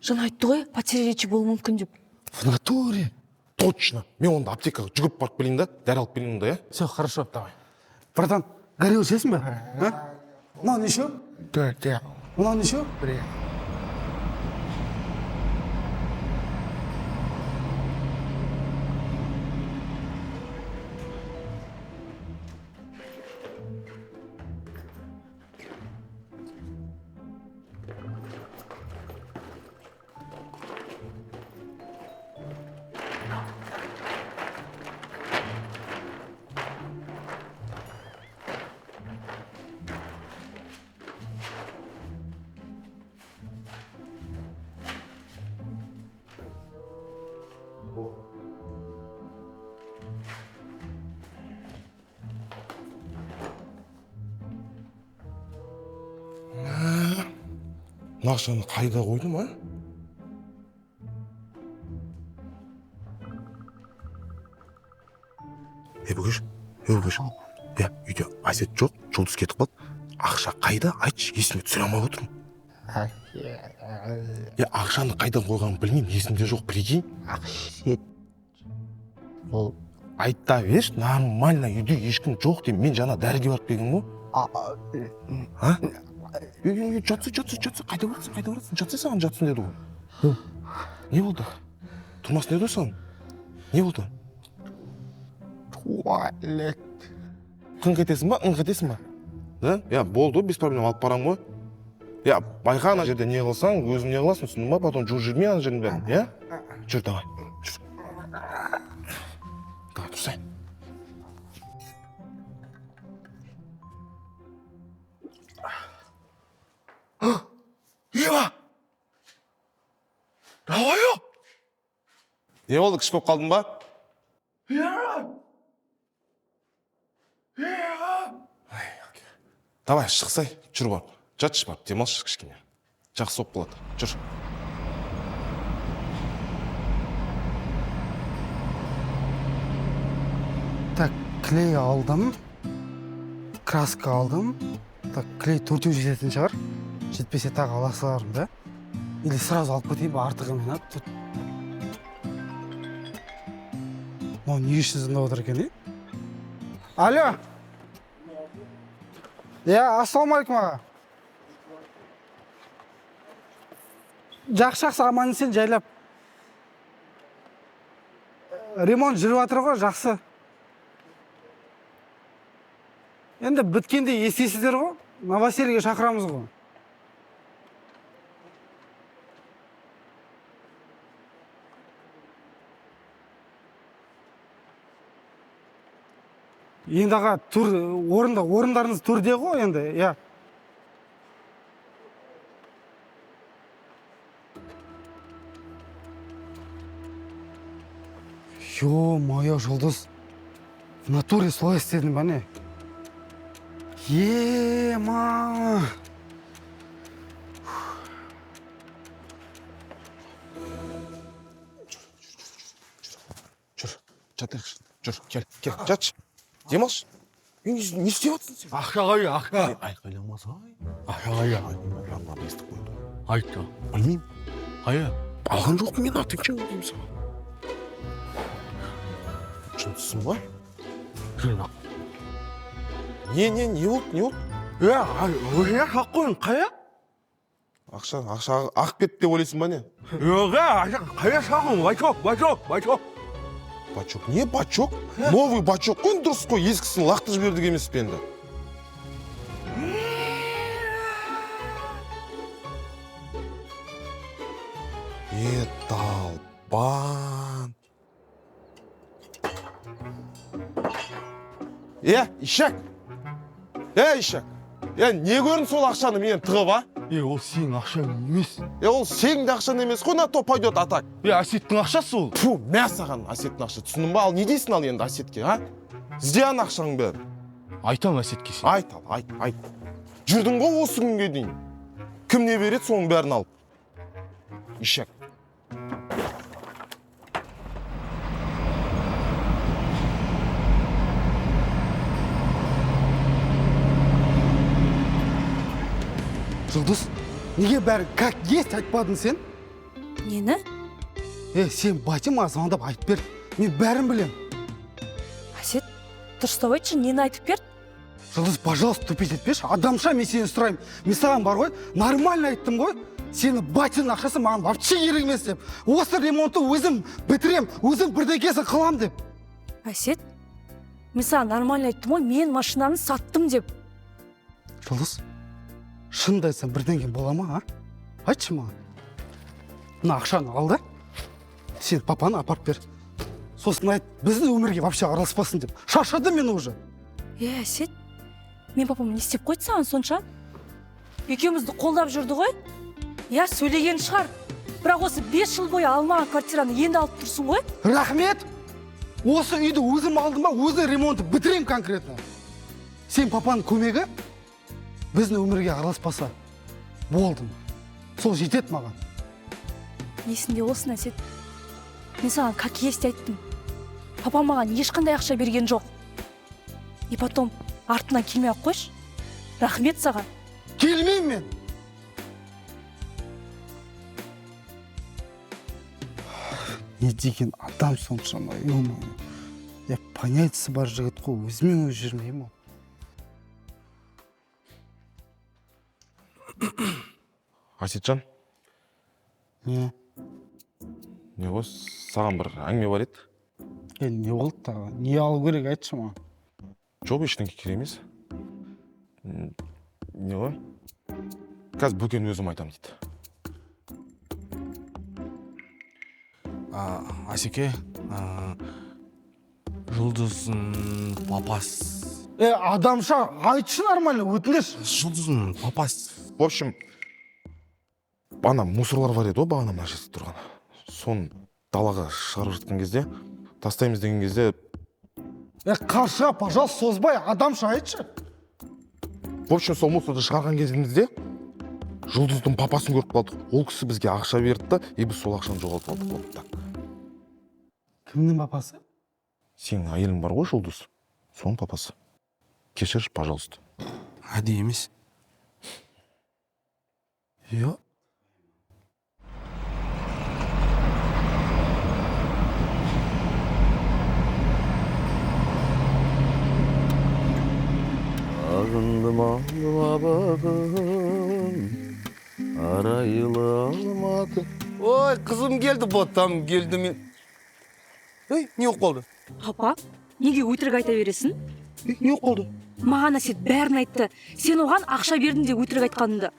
Жан айтты ғой, потеря речи болуы мүмкін деп. В натуре. Точно. Мен онда аптекаға жүгіріп барып келейін да, дәрі алып келейін да, Все, хорошо, давай. Братан, горел жесің бе? Мынау неше? 4. Мынау неше? 1. Ақшаны қайда қойдым, а? Бүкеш. Үйде Айсет жоқ, жұлдыз кетіп қалды. Ақша қайда? Айтшы, есіме түсіре алмай отырмын. Ақшаны қайда қойғанын білмеймін, есімде жоқ, прикинь. Ақсет. Ол Айта берші, нормально, үйде ешкім жоқ деймін. Мен жаңа дәріге барып келдім ғой. Жатсы, қайда барасың? Жатсы саған жатсын деді ғой. Не болды? Тұрмас не деді саған? Не болды? туалет. Қыңқ етесің ба? Да? Болды, без проблем алып барам ғой. Байқа ана жерде не қылсаң, өзің не қыласың, түсіндің ба? Потом жуып жүрмей ана жердің бәрін, Жүр, давай. Давай, тұрсайын. Ева! Давай-ё! Не болды, кіші болып қалдың ба? Давай, шықсай, жүр бар. Жатшы бар, демалшы кішкене. Жақсы болып болады, жүр. Так, клей алдым. Краска алдым. Так, клей 4 жететін шығар. Жетпесе тағы ала салармын, да? Или сразу алып кетейін ба, артық емен, тут. Мынау не үшін звондап отыр екен, Алло. Ассалаумағалейкум аға. Жақсы, аман сен жайлап. Ремонт жүріп жатыр ғой, жақсы. Енді біткенде естесіздер ғой, новосельеге шақырамыз ғой. Енді аға, орындарыңыз түрде ғой енді, Ё-моё, Жұлдыз, в натуре солай істедің ба не? Ема! Жүр, жатайықшы, жүр, кел, жатшы. Демалшы. Не істеп жатсың сен? Ақша. Айқайламас, Жанынан естіп қойды. Айтты. Білмеймін. Қая? Алған жоқпын мен отвечаю деймін саған. Шынсың ба? Жинақ. Не болды? Өзіңе шақ қойын, қая? Ақша ағып кетті деп ойлайсың ба не? Жоқ, ақша қая шағын, бачок. Бачок, не бачок? Новый бачок қой, дұрыс қой, ескісін лақты жібердік емес пе енді. Далбан. Ишак. Ишак. Не көрін сол ақшаны менен тығып, а? Ол сенің ақшаң емес. Ол сенің де ақшан емес қой, на то пойдет атак. Әсеттің ақшасы ол. Фу, мә саған Әсеттің ақша. Түсіндің ба? Ал не дейсің ал енді Әсетке, а? Зиян ақшаң бәрі. Айтам Әсетке сен. Айт. Жүрдің ғой осы күнге дейін. Кім не береді, соның бәрін алып. Ишак. Жұлдыз, неге бәрі как есть айтпадың сен? Нені? Сен батима звондап айтып бер. Мен бәрін білем. Әсет, дұрыстап айтшы, нені айтып берді? Жұлдыз, пожалуйста, тупить етпеші. Адамша мен сені сұраймын. Мен саған бар ғой, нормально айттым ғой. Сені батин ақшасы маған вообще керек емес деп. Осы ремонтты өзім бітірем, өзім бірдеңкесін қылам деп. Әсет, мен саған нормально айттым ғой, мен машинаны саттым деп. Жұлдыз, шынымды айтсам бірдеңе бола ма, а? Айтшы маған. Мына ақшаны ал да, сен папаны апарып бер. Сосын айт, біздің өмірге вообще араласпасын деп. Шаршадым мен уже. Әсет, мен папам не істеп қойды саған сонша? Екеумізді қолдап жүрді ғой? Сөйлеген шығар. Бірақ осы 5 жыл бойы алмаған квартираны енді алып тұрсың ғой? Рахмет! Осы үйді өзім алдым ба, өзі ремонтты бітірем конкретно. Сен папаның көмегі біздің өмірге араласпаса болдым. Сол жетеді маған. Есінде olsun Әсет. Мен саған как есть айттым. Папам маған ешқандай ақша берген жоқ. И потом артынан келмей ақ қойшы. Рахмет саған. Келмеймін мен. Не деген адам соншама, ё-моё. Понятиясы бар жігіт қой, өзімен өзі жүрмеймін ол. Асетжан, Не ғой, саған бір әңгіме бар еді? Не болды тағы? Не алу керек, айтшы маған. Жоқ, ештеңе керек емес. Не ғой? Қазір бөкен өзім айтам дейді. Асеке, Жұлдыздың папасы. Адамша, айтшы нормально, өтініш. Жұлдыздың папасы. В общем, ана мусорлар бар еді, бағана мына жерде тұрған. Соны далаға шығарып жатқан кезде, тастаймыз деген кезде... Қаршыға, пожалуйста, созбай, адамша айтшы. В общем, сол мусорды шығарған кезімізде Жұлдыздың папасын көріп қалдық. Ол кісі бізге ақша берді да, біз сол ақшаны жоғалтып алдық болды так. Кімнің папасы? Сенің әйелің бар ғой, Жұлдыз. Соның папасы. Кешірші, пожалуйста. Әдей емес. Йо. Ағындым бағым, арайлы алматы. Ой, қызым келді, ботам келді мен. Не болып қалды? Папа, неге өтірік айта бересің? Не болып қалды? Маған Әсет бәрін айтты. Сен оған ақша бердің де өтірік айтқаныңды.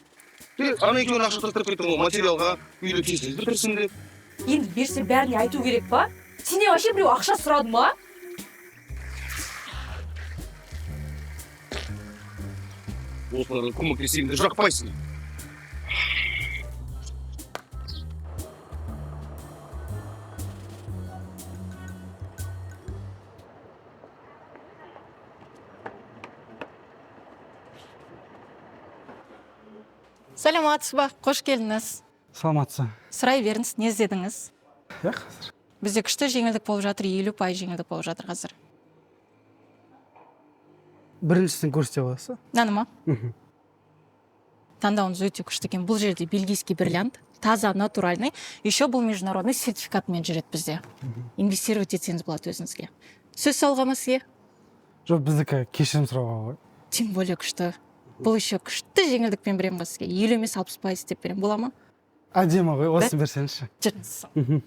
Ана екеуін ақша тастап кеттің ғой, материалға, үйді тез бітірсін деп. Енді берсе бәріне айту керек па? Сенен вообще біреу ақша сұрады ма? Осыларға көмектесемді жақпайсың. Саламатсыз ба, қош келдіңіз. Саламатсыз. Сұрай беріңіз, не іздедіңіз? Қазір. Бізде күшті жеңілдік болып жатыр, 50% жеңілдік болып жатыр қазір. Біріншісін көрсете аласыз? Наныма? Таңдауыңыз өте күшті екен. Бұл жерде бельгийский бриллиант, таза, натуральный. Еще бұл международный сертификатымен жүреді бізде. Инвестировать етсеңіз болады өзіңізге. Сөз салға ма сізге? Жоқ, біздікі кешірім сұрауға ғой. Тем более күшті. Бұл еще күшті жеңілдікпен беремін ғой сізге. 50 емес 60% деп беремін. Бола ма? Әдемі ғой, осы берсеңізші. Жүріңіз.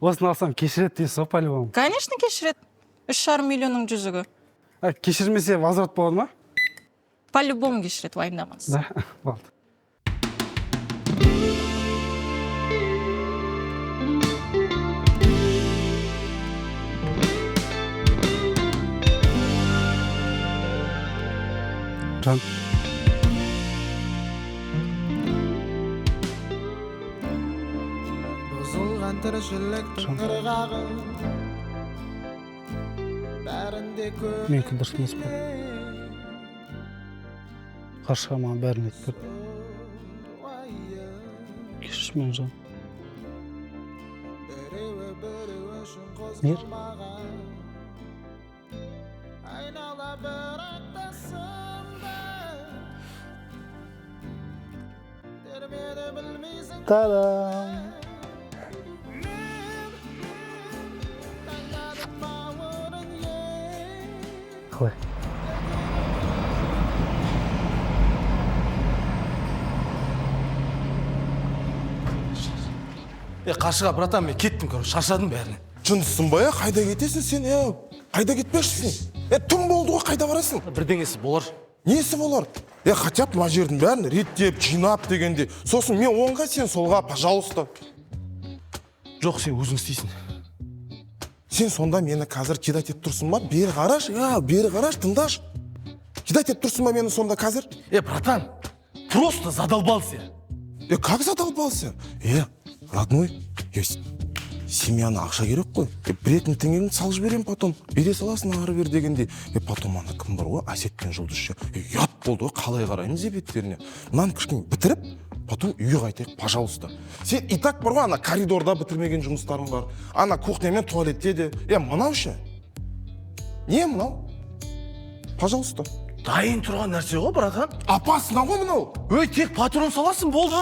Осыны алсам кешіреді дейсіз ғой, по-любому. Конечно, кешіреді. 3,5 миллионның жүзігі. Кешірмесе возврат болады ма? По-любому кешіреді, уайымдамаңыз. Да, болды. Жан. Бұзылған тіршіліктің ырғағы бәрінде көрінеді. Мен дұрыс емес пе? Қаршыға маған бәрін айтып берді. Кешірші мен жан. Мейір? Та-дам! Қалай? Қаршыға, братан, мен кеттім, шаршадым бәріне. Жындысың ба, қайда кетесің сен, қайда кетпешсің? Түн болды ғой, қайда барасың? Бірдеңесі болар. Несі болар? Хотя мына жердің бәрін реттеп, жинап дегенде. Сосын мен оңға, сен солға, пожалуйста. Жоқ, сен өзің істейсің. Сен сонда мені қазір кидать етіп тұрсың ба? Бері қараш, бері қараш, тыңдаш. Кидать етіп тұрсың ба мені сонда қазір? Братан, просто задолбался. Как задолбался? Родной, семьяна ақша керек қой. Біретін теңгеңді салып жіберем потом. Бере саласың ары бер дегенде. Потом ана кім бар ғой? Әсет пен Жұлдызшы. Ұят болды ғой, қалай қараймыз беттеріне. Мынаны кішкене бітіріп, потом үйге қайтайық, пожалуйста. Сен и так бар ғой, ана коридорда бітірмеген жұмыстарың бар. Ана кухня мен туалетте де. Мынау ше? Не мынау? Пожалуйста. Дайын тұрған нәрсе ғой, братан. Апасына ғой мынау. Тек патрон саласың, болды.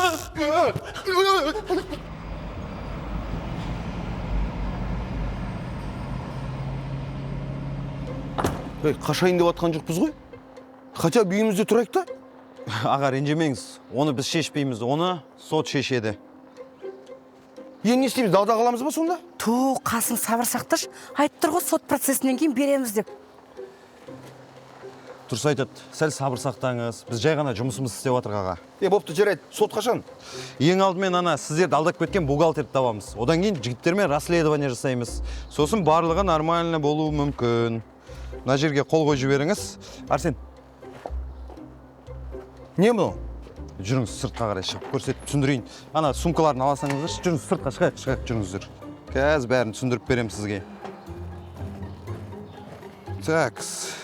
Қашайын деп атқан жоқпыз ғой? Хотя үйімізде тұрайық та? Аға, ренжімеңіз. Оны біз шешпейміз, оны сот шешеді. Не істейміз, дауда қаламыз ба сонда? Қасым, сабыр сақташ. Айтып тұр ғой, сот процесінен кейін береміз деп. Дұрыс айтады, сәл сабыр сақтаңыз. Біз жай ғана жұмысымыз істеп жатырық аға. Бопты, жарайды, сот қашан? Ең алдымен сіздерді алдап кеткен бухгалтерді табамыз. Одан кейін жігіттермен расследование жасаймыз. Сосын барлығы нормально болуы мүмкін. Мына жерге қол қойып жіберіңіз. Арсен. Не мынау? Жүріңіз сыртқа қарай шығып көрсетіп түсіндірейін. Ана сумкаларын аласаңыздар, жүріңіз сыртқа шығайық жүріңіздер. Қазір бәрін түсіндіріп беремін сізге. Так,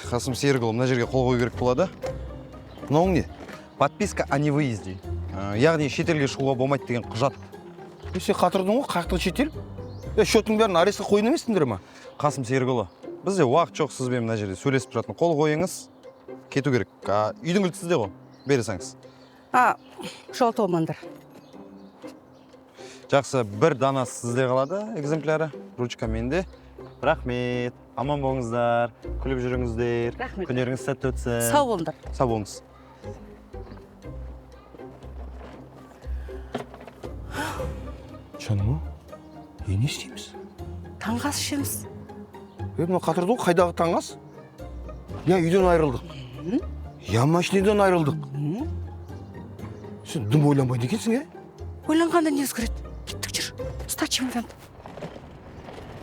Қасым Серікұлы, мына жерге қол қою керек болады. Мынауың не? Подписка о невыезде. Яғни шетелге шығуға болмайды деген құжат. Сен қатырдың ғой, қақтығы шетел? Шотың бәрін арестқа қойын еместіңдер ма? Қасым Серікұлы, бізде уақыт жоқ, сізбен мына жерде сөйлесіп тұратын. Қол қойыңыз, кету керек. Үйдің кілті сізде ғой, бересеңіз. Жол толмаңдар. Жақсы, бір дана сізде қалады, экземпляры, ручка менде. Рахмет, аман болыңыздар, күліп жүріңіздер. Күндеріңіз сәтті өтсін. Сау болыңдар. Сау болыңыз. Жаным, не істейміз? Таңғас ішеміз. Мына қатырды ғой, қайдағы таңғас? Үйден айырылдық. Машинеден айырылдық. Сен дым ойланбайды екенсің, Ойланғанда не өзгереді? Кеттік жүр. Ұста чемоданды.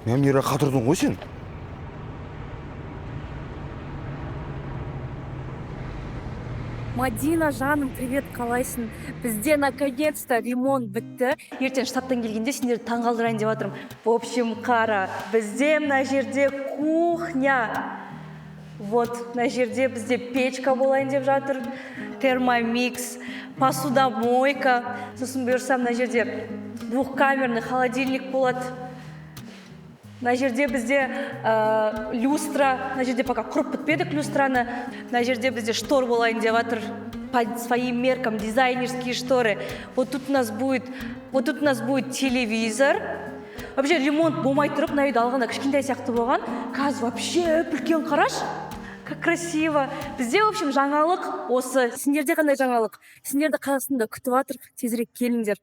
Мира қатырдың ғой сен. Мадина, жаным, привет, қалайсың? Бізде наконец-то ремонт бітті. Ертең штаттан келгенде сендерді таңғалдырайын деп жатырмын. В общем, қара, бізде мына жерде кухня. Вот, мына жерде бізде печка болайын деп жатыр. Термомикс, посудомойка. Сосын бұйырса мына жерде двухкамерный холодильник болады. Мына жерде бізде люстра, мына жерде пока құрып бітпедік люстраны. Мына жерде бізде штор болайын деп жатыр. По своим меркам, дизайнерские шторы. Вот тут у нас будет телевизор. Вообще ремонт болмай тұрып, мына үйді алғанда кішкентай сияқты болған. Қазір вообще үлкен, қараш. как красиво. Бізде, в общем, жаңалық осы. Сендерде қандай жаңалық? Сендерді Қазақстанда күтіп жатыр, тезірек келіңдер.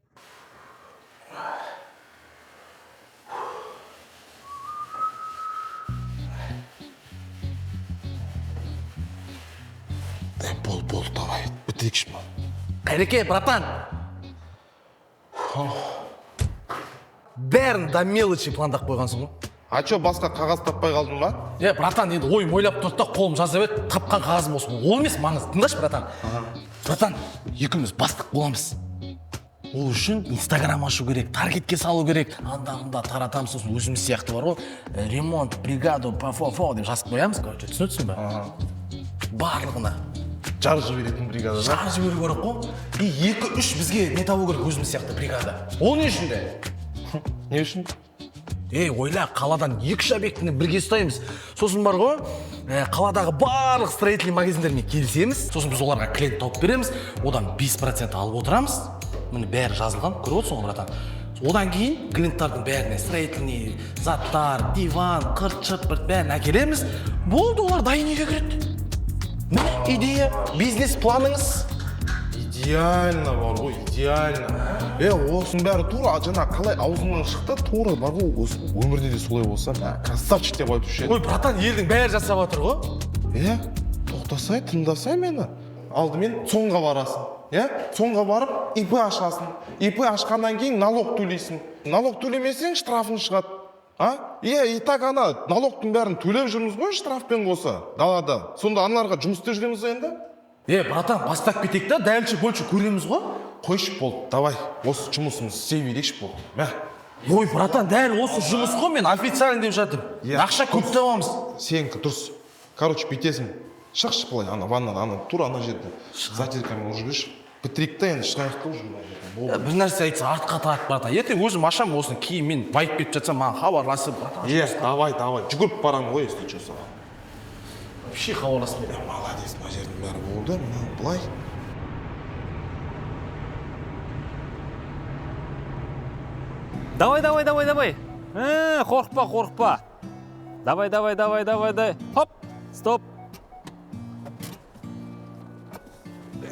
Бол, давай, бітірейікші ма. Қайреке, братан. Бәрін до мелочи пландап қойғансың ғой. А чё, басқа қағаз таппай қалдың ба? Братан, енді ойым ойлап тұрды да қолым жазып еді, тапқан қағазым осы. Ол емес маңызды. Тыңдашы, братан. Братан, екеуміз бастық боламыз. Ол үшін Инстаграм ашу керек, таргетке салу керек. Анда-мында таратамыз, сосын өзіміз сияқты бар ғой. Ремонт, бригаду, пафо деп жазып қоямыз. Короче, түсінесің ба? Барлығына Жарып жіберетін бригада, да? жарып жіберу керек қой. И 2-3 бізге не табу керек өзіміз сияқты бригада. Ол не үшін де? Не үшін? Ойла, қаладан 2-3 объектіні бірге ұстаймыз. Сосын бар ғой, қаладағы барлық строительный магазиндермен келісеміз. Сосын біз оларға клиент тауып береміз. Одан 5% алып отырамыз. Міне бәрі жазылған, көріп отырсың ғой, братан. Одан кейін клиенттардың бәріне строительный заттар, диван, қырт-шырт бәрін әкелеміз. Болды, олар дайын үйге кіреді. Міне идея, бизнес планыңыз. Идеально бар ғой, идеально. Осының бәрі тура, жаңа қалай аузыңнан шықты, тура бар ғой, осы өмірде де солай болса, красавчик деп айтушы еді. Братан, елдің бәрі жасап жатыр ғой. Тоқтасай, тыңдасай мені. Алдымен соңға барасың. Соңға барып, ИП ашасың. ИП ашқаннан кейін налог төлейсің. Налог төлемесең штрафың шығады. И так ана налогтың бәрін төлеп жүрміз ғой штрафпен қоса, далада. Сонда аналарға жұмыс істеп жүреміз енді? Братан, бастап кетейік та, дәлші бөлші көреміз ғой. Қойшы болды, давай, осы жұмысымыз істей берейікші болды. Братан, дәл осы жұмыс қой, мен официально деп жатыр. Ақша көп табамыз. Сенікі дұрыс. Короче, бүйтесің. Шықшы былай, ана ваннада, тура ана жерде. Затиркамен ұрып жіберші. Бітірейік та енді шығайық та уже. Бір нәрсе айтса артқа тартып, братан. Ертең өзім ашам осыны кейін мен байып кетіп жатсам, маған хабарласып, братан. Давай, жүгіріп барамын ғой, если что саған. Вообще хабарласып. Молодец, мына жердің бәрі болды, мына былай. Давай. Қорықпа. Давай. Хоп, стоп.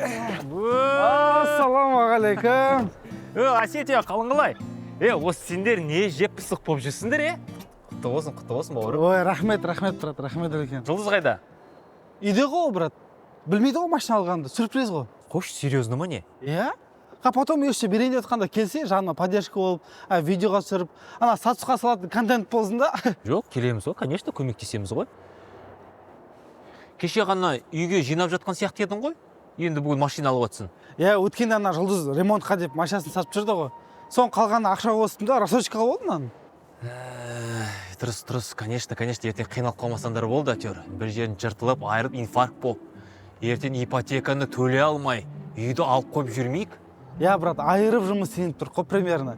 Ассалаумағалейкум. Асетия, қалың қалай? Осы сендер не жеп пысық болып жүрсіңдер, Құтты болсын, бауырым. Ой, рахмет, брат, рахмет үлкен. Жұлдыз қайда? Үйде ғой, брат. Білмейді ғой машина алғанды, сюрприз ғой. Қош, серьезно ма не? Потом еще берейін өтқанда келсе, жағына поддержка болып, видеоға түсіріп, ана сатысқа салатын контент болсын да. Жоқ, келеміз ғой, конечно, көмектесеміз ғой. Кеше ғана үйге жинап жатқан сияқты едің ғой? Енді бүгін машина алып жатсың. Өткенде ана Жұлдыз ремонтқа деп машинасын сатып жүрді ғой. Соң қалғаны ақша қостым да, рассрочкаға болды мынаны. Дұрыс, конечно, ертең қиналып қалмасаңдар болды, әйтеуір. Бір жерін жыртылып, айырып, инфаркт болып. Ертең ипотеканы төлей алмай, үйді алып қойып жүрмейік. Брат, айырып жұмыс істеп тұр қой примерно.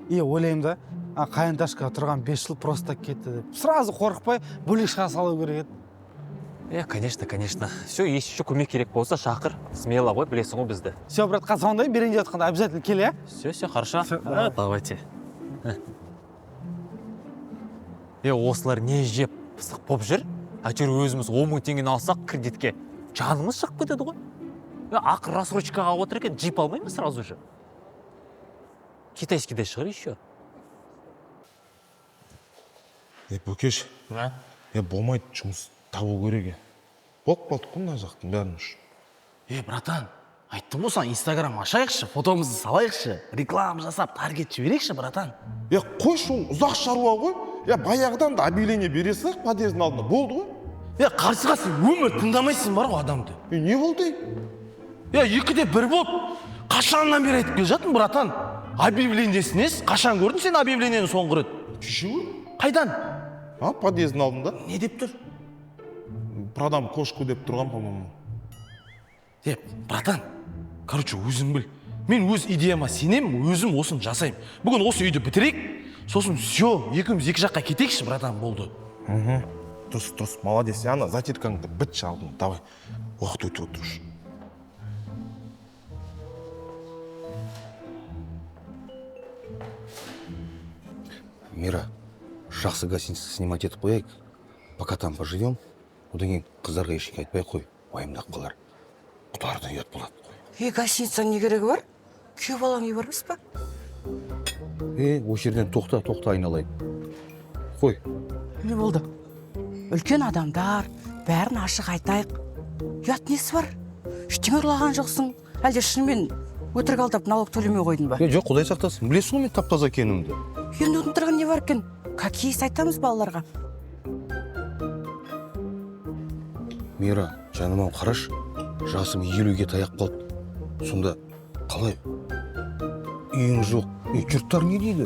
Ойлаймын да, қайындашқа тұрған 5 жыл просто кетті деп. Сразу қорықпай, бөлек шыға салу керек еді. Конечно. Все, еще көмек керек болса, шақыр. Смело ғой, білесің ғой бізді. Все, брат, звондаймын, берейін деп жатқанда обязательно кел, Все, хорошо. Давайте. Осылар не жеп пысық боп жүр? Әйтеуір өзіміз 10 мың теңгені алсақ кредитке жанымыз шығып кетеді ғой. Ақыр рассрочкаға отыр екен, джип алмаймыз сразу же. Китайский да шығыр еще. Бөкеш, болмайды, жұмыс табу керек. Болып қалды ғой мына жақтың бәрін үшін. Братан, айттым ғой саған, Инстаграм ашайықшы, фотомызды салайықшы, реклама жасап, таргет жіберейікші, братан. Қойшы, ол ұзақ шаруа ғой. Баяғыдан да объявление бере салайық подъездің алдына, болды ғой. Қарсыға сен өмір тыңдамайсың бар ғой адамды. Не болды? 2-де 1 болып, қашаннан бері айтып келе жатырмын, братан. Объявлениесін ес, қашан көрдің сен объявлениені соңғы рет? Кеше ғой. Қайдан? Подъездің алдында. Не деп тұр? Продам кошку деп тұрған, по-моему. Братан, короче, өзің біл. Мен өз идеяма сенем, өзім осын жасайым. Бүгін осы үйді бітірейік, сосын все, екеуміз екі жаққа кетейікші, братан, болды. Дұрыс, молодец. Ана затиркаңды бітші алдың, давай. Уақыт өтіп отыршы. Мира, жақсы гостиница снимать етіп қояйық. Пока там поживем, одан кейін қыздарға ештеңе айтпай ақ қой, уайымдап қалар. Құтарда ұят болады. Гостиницаның не керегі бар? Күйеу балаң үй бар емес па? Осы жерден тоқта айналайын. Қой. Не болды? Үлкен адамдар, бәрін ашық айтайық. Ұят несі бар? Ештеңе ұрлаған жоқсың. Әлде шынымен өтірік алдап налог төлемей қойдың ба? Жоқ, Құдай сақтасын. Білесің ғой мен тап-таза екенімді. Енді отырған не бар екен? Какиіс айтамыз балаларға. Мира, жаным қараш, жасым 50-ге таяп қалды. Сонда қалай? Үйің жоқ. Жұрттар не дейді?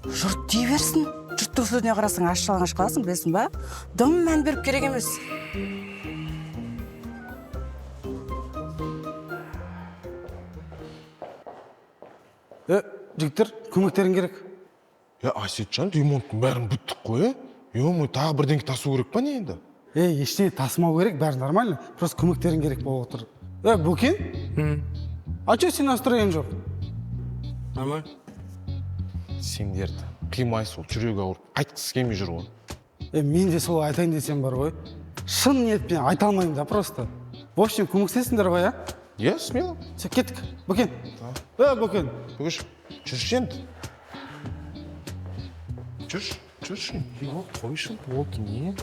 Жұрт дей берсін. Жұрттың сөзіне қарасың, аш-жалаңаш қаласың, білесің ба? Дым мән беріп керек емес. Жігіттер, көмектерің керек. Әсетжан, ремонттың бәрін бүттік қой, Ё-мой, тағы бірдеңе тасу керек па не енді? Ештеңе тасымау керек, бәрі нормально. Просто көмектерің керек болып отыр. Бөкен? А че сен настроен жоқ? Нормально. Сендерді қимай сол жүрегі ауырып, айтқысы келмей жүр ғой. Мен де сол айтайын десем бар ғой. Шын ниетпен айта алмаймын да просто. В общем, көмектесіңдер ғой, Иә, смело. Все, кеттік. Бөкен. Бөкен. Бөгеш, жүрші енді. Жүрші. Қойшын, болды не?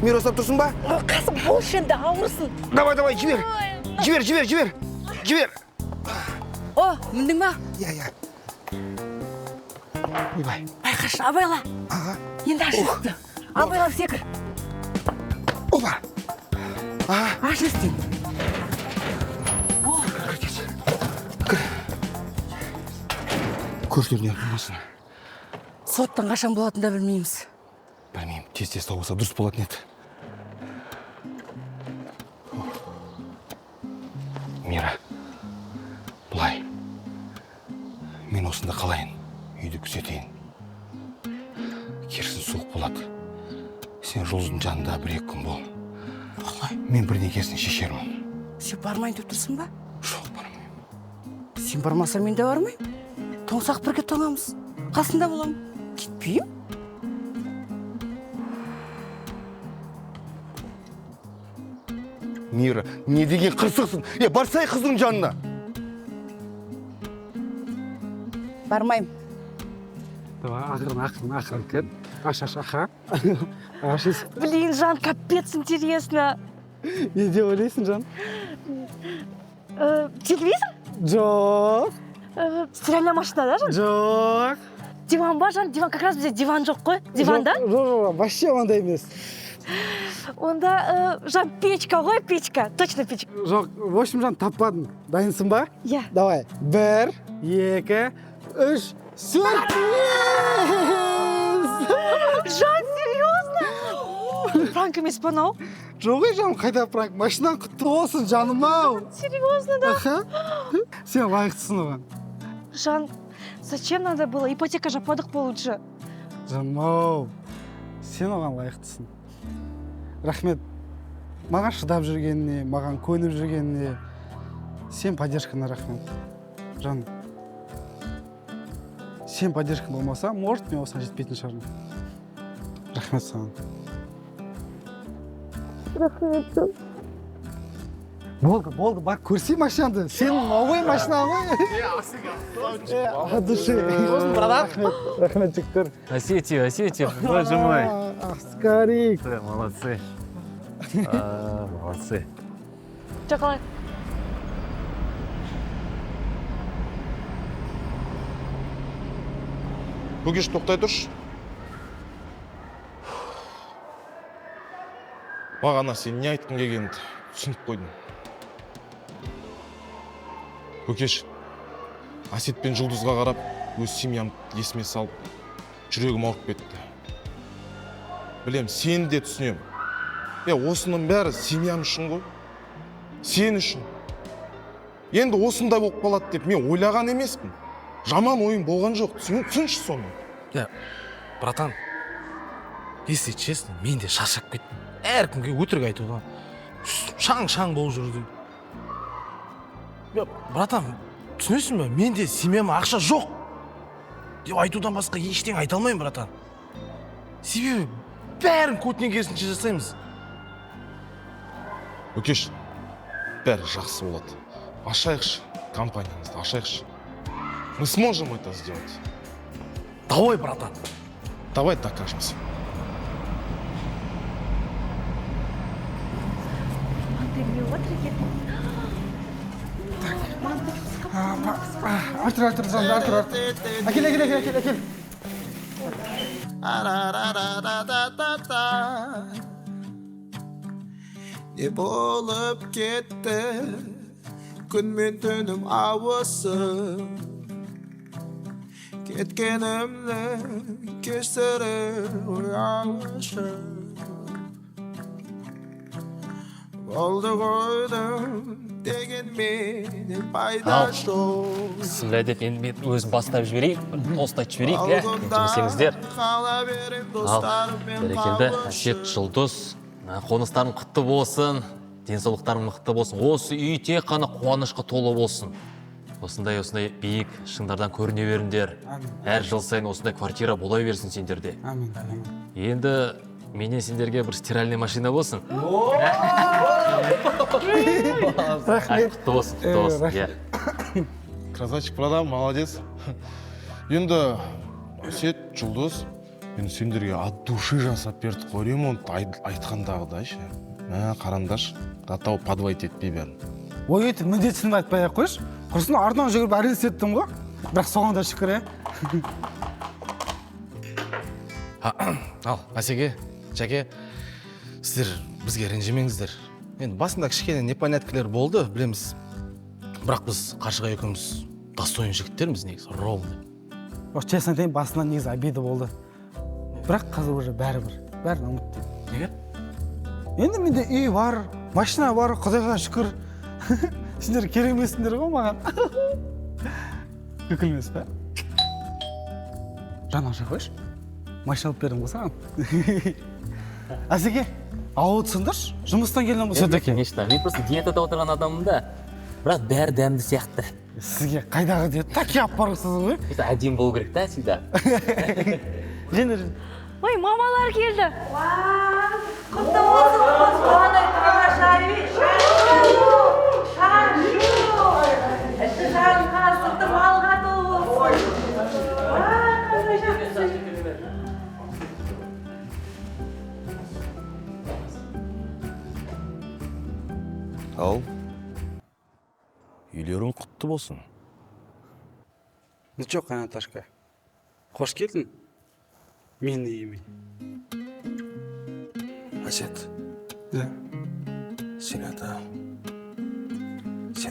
Мира, ұстап тұрсың ба? Қасым, болш енді, ауырсын. Давай, жібер. Жібер. О, міндің ба? Иә. Ойбай. Байқаш, абайла. Енді ашысты. Абайла секір. Опа. Ашысты. Көршілеріне айтылмасын. Соттан қашан болатын да білмейміз. Білмеймін, тез тауылса дұрыс болатын еді. Мира, бұлай. Мен осында қалайын, үйді күзетейін. Керсін суық болады. Сен Жұлдыздың жанында 1-2 күн бол. Қалай? Мен бірдеңесін шешермін. Сен бармайын деп тұрсың ба? Жоқ, бармаймын. Сен бармаса мен де бармайым. Тоңсақ бірге тоңамыз. Қасында болам. Кетпейім. Мира, не деген қырсықсың? Барсай қыздың жанына. Бармайым. Ақырын кет. Аша. Блин, Жан, капец интересно. Не деп ойлайсың, Жан? Телевизор? Жоқ. Стиральная машина, да, Жан? Жоқ. Диван ба, Жан? Диван, как раз бізде диван жоқ қой. Диван, да? Жоқ, вообще ондай емес. Онда, Жан, печка ғой, печка. Точно печка. Жоқ, в общем, Жан, таппадың. Дайынсың ба? Иә. Давай. 1, 2, 3. Сюрприз! Жан, серьезно? Пранк емес па мынау? Жоқ, Жан, қайда пранк? Машинаң құтты болсын, жаным-ау. Серьезно, да? Сен лайықтысың оған. Жан, зачем надо было? Ипотека жападық получше. Жаным-ау, сен оған лайықтысың. Рахмет. Маған шыдап жүргеніне, маған көніп жүргеніне. Сен поддержкаңа рахмет. Жан, сен поддержкаң болмаса, может, мен осыған жетпейтін шығармын. Рахмет саған. Рахмет. Болды, бар, көрсей машинанды. Сенің новый машина ғой. От души. Рахмет, жігіттер. Осетия, боже мой. Скорик. Молодцы. Молодцы. Жақалай. Бөгеш, тоқтай тұршы. Бағана сен не айтқың келгенді түсініп қойдың. Бөгеш, Әсет пен Жұлдызға қарап, өз семьям есіме салып, жүрегім ауырып кетті. Білем, сені де түсінем. Осының бәрі семьям үшін ғой. Сен үшін. Енді осындай болып қалады деп мен ойлаған емеспін. Жаман ойын болған жоқ. Түсінші соны. Братан, если честно, мен де шаршап кеттім. Әркімге өтірік айтуға. Шаң болып жүрді. Братан, түсінесің бе, менде семьяма ақша жоқ деп айтудан басқа ештеңе айта алмаймын, братан. Себебі бәрін көтінен керісінше жасаймыз. Өкеш, бәрі жақсы болады. Ашайықшы, компаниямызды ашайықшы. Мы сможем это сделать. Давай, братан. Давай докажемся. Артыр, Жанды, артыр. Әкел. Не болып кетті күн мен түнім ауысып кеткенімді кешіріп ұялшы болды қойдым дегенмен пайда жоқ Сілі деп енді мен өзім бастап жіберейік, тост айтып жіберейік, жұмысеңіздер. Ал, бәрекелді, Әсет, Жұлдыз, қоныстарың құтты болсын, денсаулықтарың мықты болсын, осы үй тек қана қуанышқа толы болсын. Осындай биік шыңдардан көріне беріңдер. Әр жыл сайын осындай квартира бола берсін сендерде. Енді менен сендерге бір стиральный машина болсын. Құтты болсын. Красавчик продам, молодец. Енді Әсет, Жұлдыз, енді сендерге от души жасап бердік қой, ремонт айтқандағыдай ше. Қараңдаршы, атау подвайт етпей бәрін. Ой, еті міндетсін айтпай ақ қойшы. Құрсын артынан жүгіріп әрең істеттім ғой. Бірақ соған да шүкір, Ал, Асеке, Жаке, сіздер бізге ренжімеңіздер. Енді басында кішкене непоняткілер болды, білеміз. Бірақ біз Қаршыға екеуміз достойын жігіттерміз негізі, ровный. Честно айтайын, басынан негізі обида болды. Бірақ қазір уже бәрін ұмытты. Неге? Енді менде үй бар, машина бар, Құдайға шүкір. Сендер керемесіңдер ғой маған. Күкілмес пе? Жан аша қойшы. Машина алып бердім ғой саған. Асеке, ауытсыңдаршы, жұмыстан келдім ғой. Конечно, мен просто диетада отырған адаммын да, бірақ бәрі дәмді сияқты. Сізге қайдағы диет таки алып барғысыз ғой. Әдем болу керек та всегда. Ой, мамалар келді. Құтты болсын, қуандай тұрған Шарың қасықты малға толы Ал, үйлерің құтты болсын. Ну чё, Наташка, қош келдің? Менің үйіме. Әсет. Да. Сен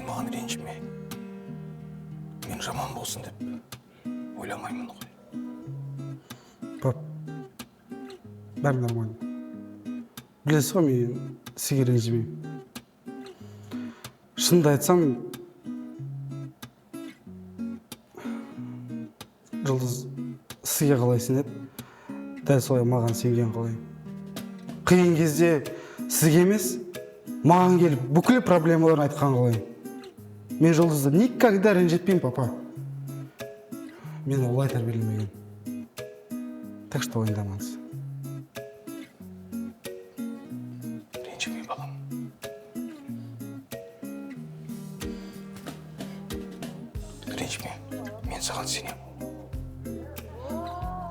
маған ренжіме. Мен жаман болсын деп ойламаймын ғой. Пап, бәрі нормально. Білесіз ғой, мен сізге ренжімеймін. Шынымды айтсам, Жұлдыз сізге қалай сенеді, дәл солай маған сенген қалай. Қиын кезде сізге емес, маған келіп бүкіл проблемаларын айтқан қалай. Мен Жұлдызды никогда ренжітпеймін, папа. Мен олай тәрбиелемеген. Так что ойындамаңыз. Ренжіме, балам. Ренжіме, мен саған сенем.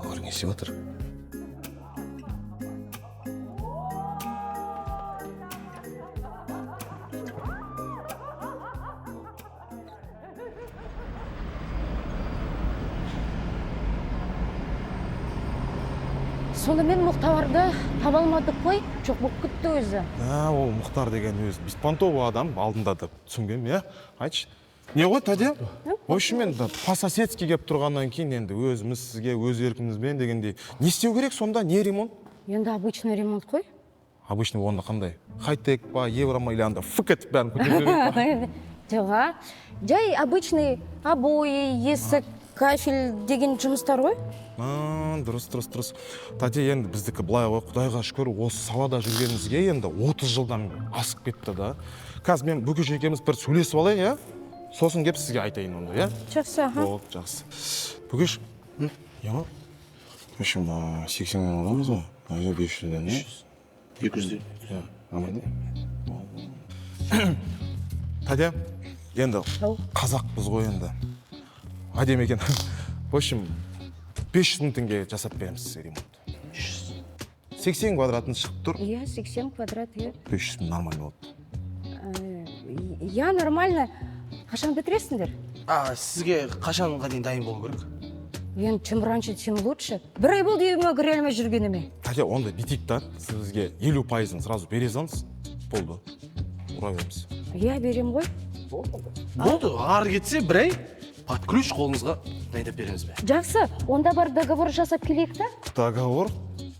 Олар не істеп отыр? Сонымен Мұхтарды таба алмадық қой, жоқ болып кетті өзі. Ол Мұхтар деген өзі беспонтовый адам, алдында да түсінгем, иә? Айтшы. Не ғой, Тадя? В общем, енді по-соседски келіп тұрғаннан кейін енді өзіміз сізге өз еркімізбен дегендей. Не істеу керек сонда? Не ремонт? Енді обычный ремонт қой. Обычный онда қандай? Хай-тек па, евро ма, или анда фык етіп бәрін көтеру керек па? Жоға, жай обычный обои, есік, кафель деген жұмыстар ғой. Дұрыс. Тәте, енді біздікі былай ғой, Құдайға шүкір, осы салада жүргенімізге енді 30 жылдан асып кетті да. Қазір мен бүкіш екеуміз бір сөйлесіп алайын, иә? сосын кеп сізге айтайын онда, иә? Жақсы, аха. Болды, жақсы. Бүкеш, яма? Үшім, 80-ден аламыз ғой? Ая 500-ден, иә? 200-ден. Иә, аман, Тадя, енді қазақпыз ғой енді. Әдемі екен. В общем, 500 мың теңге жасап береміз сізге ремонт. 80 квадратын шығып тұр. Иә, 80 квадрат, иә. 500 мың нормально болды. Я нормально. Қашан бітіресіңдер? Сізге қашанға дейін дайын болу керек? Енді чем раньше, тем лучше. Бір ай болды үйіме кіре алмай жүргеніме. Тадя, онда бүйтейік та, сізге 50%-ын сразу бере саламыз. Болды. Ұра береміз. Иә, берем ғой. Болды, ары кетсе бір ай под ключ қолыңызға дайындап береміз бе? Жақсы, онда бар договор жасап келейік та? Договор?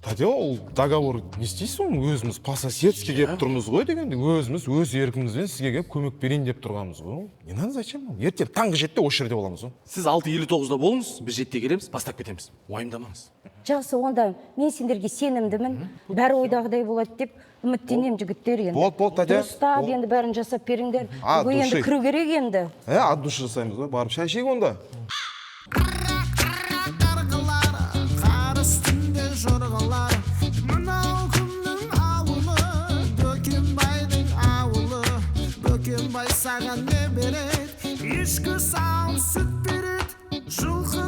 Тадя, ол договор не істейсіз оны? Өзіміз по соседски кеп тұрмыз ғой дегенде, өзіміз өз еркімізбен сізге кеп көмек берейін деп тұрғанымыз ғой. Не надо, зачем? Ертең таңғы 7-те осы жерде боламыз ғой. Сіз 6:59-да болыңыз, біз 7-те келеміз, бастап кетеміз. Уайымдамаңыз. Жақсы, онда мен сендерге сенімдімін. Бәрі ойдағыдай болады деп үміттенемін жігіттер енді. Болды, Тадя. Дұрыстап енді бәрін жасап беріңдер. От Бүгін енді души. кіру керек енді. От души жасаймыз ғой, барып шай ішейік онда. Қар үстінде жорғалар, мынау кімнің ауылы, Бөкенбайдың ауылы. Бөкенбай саған не береді? Ешкі сауын сүт береді, жылқы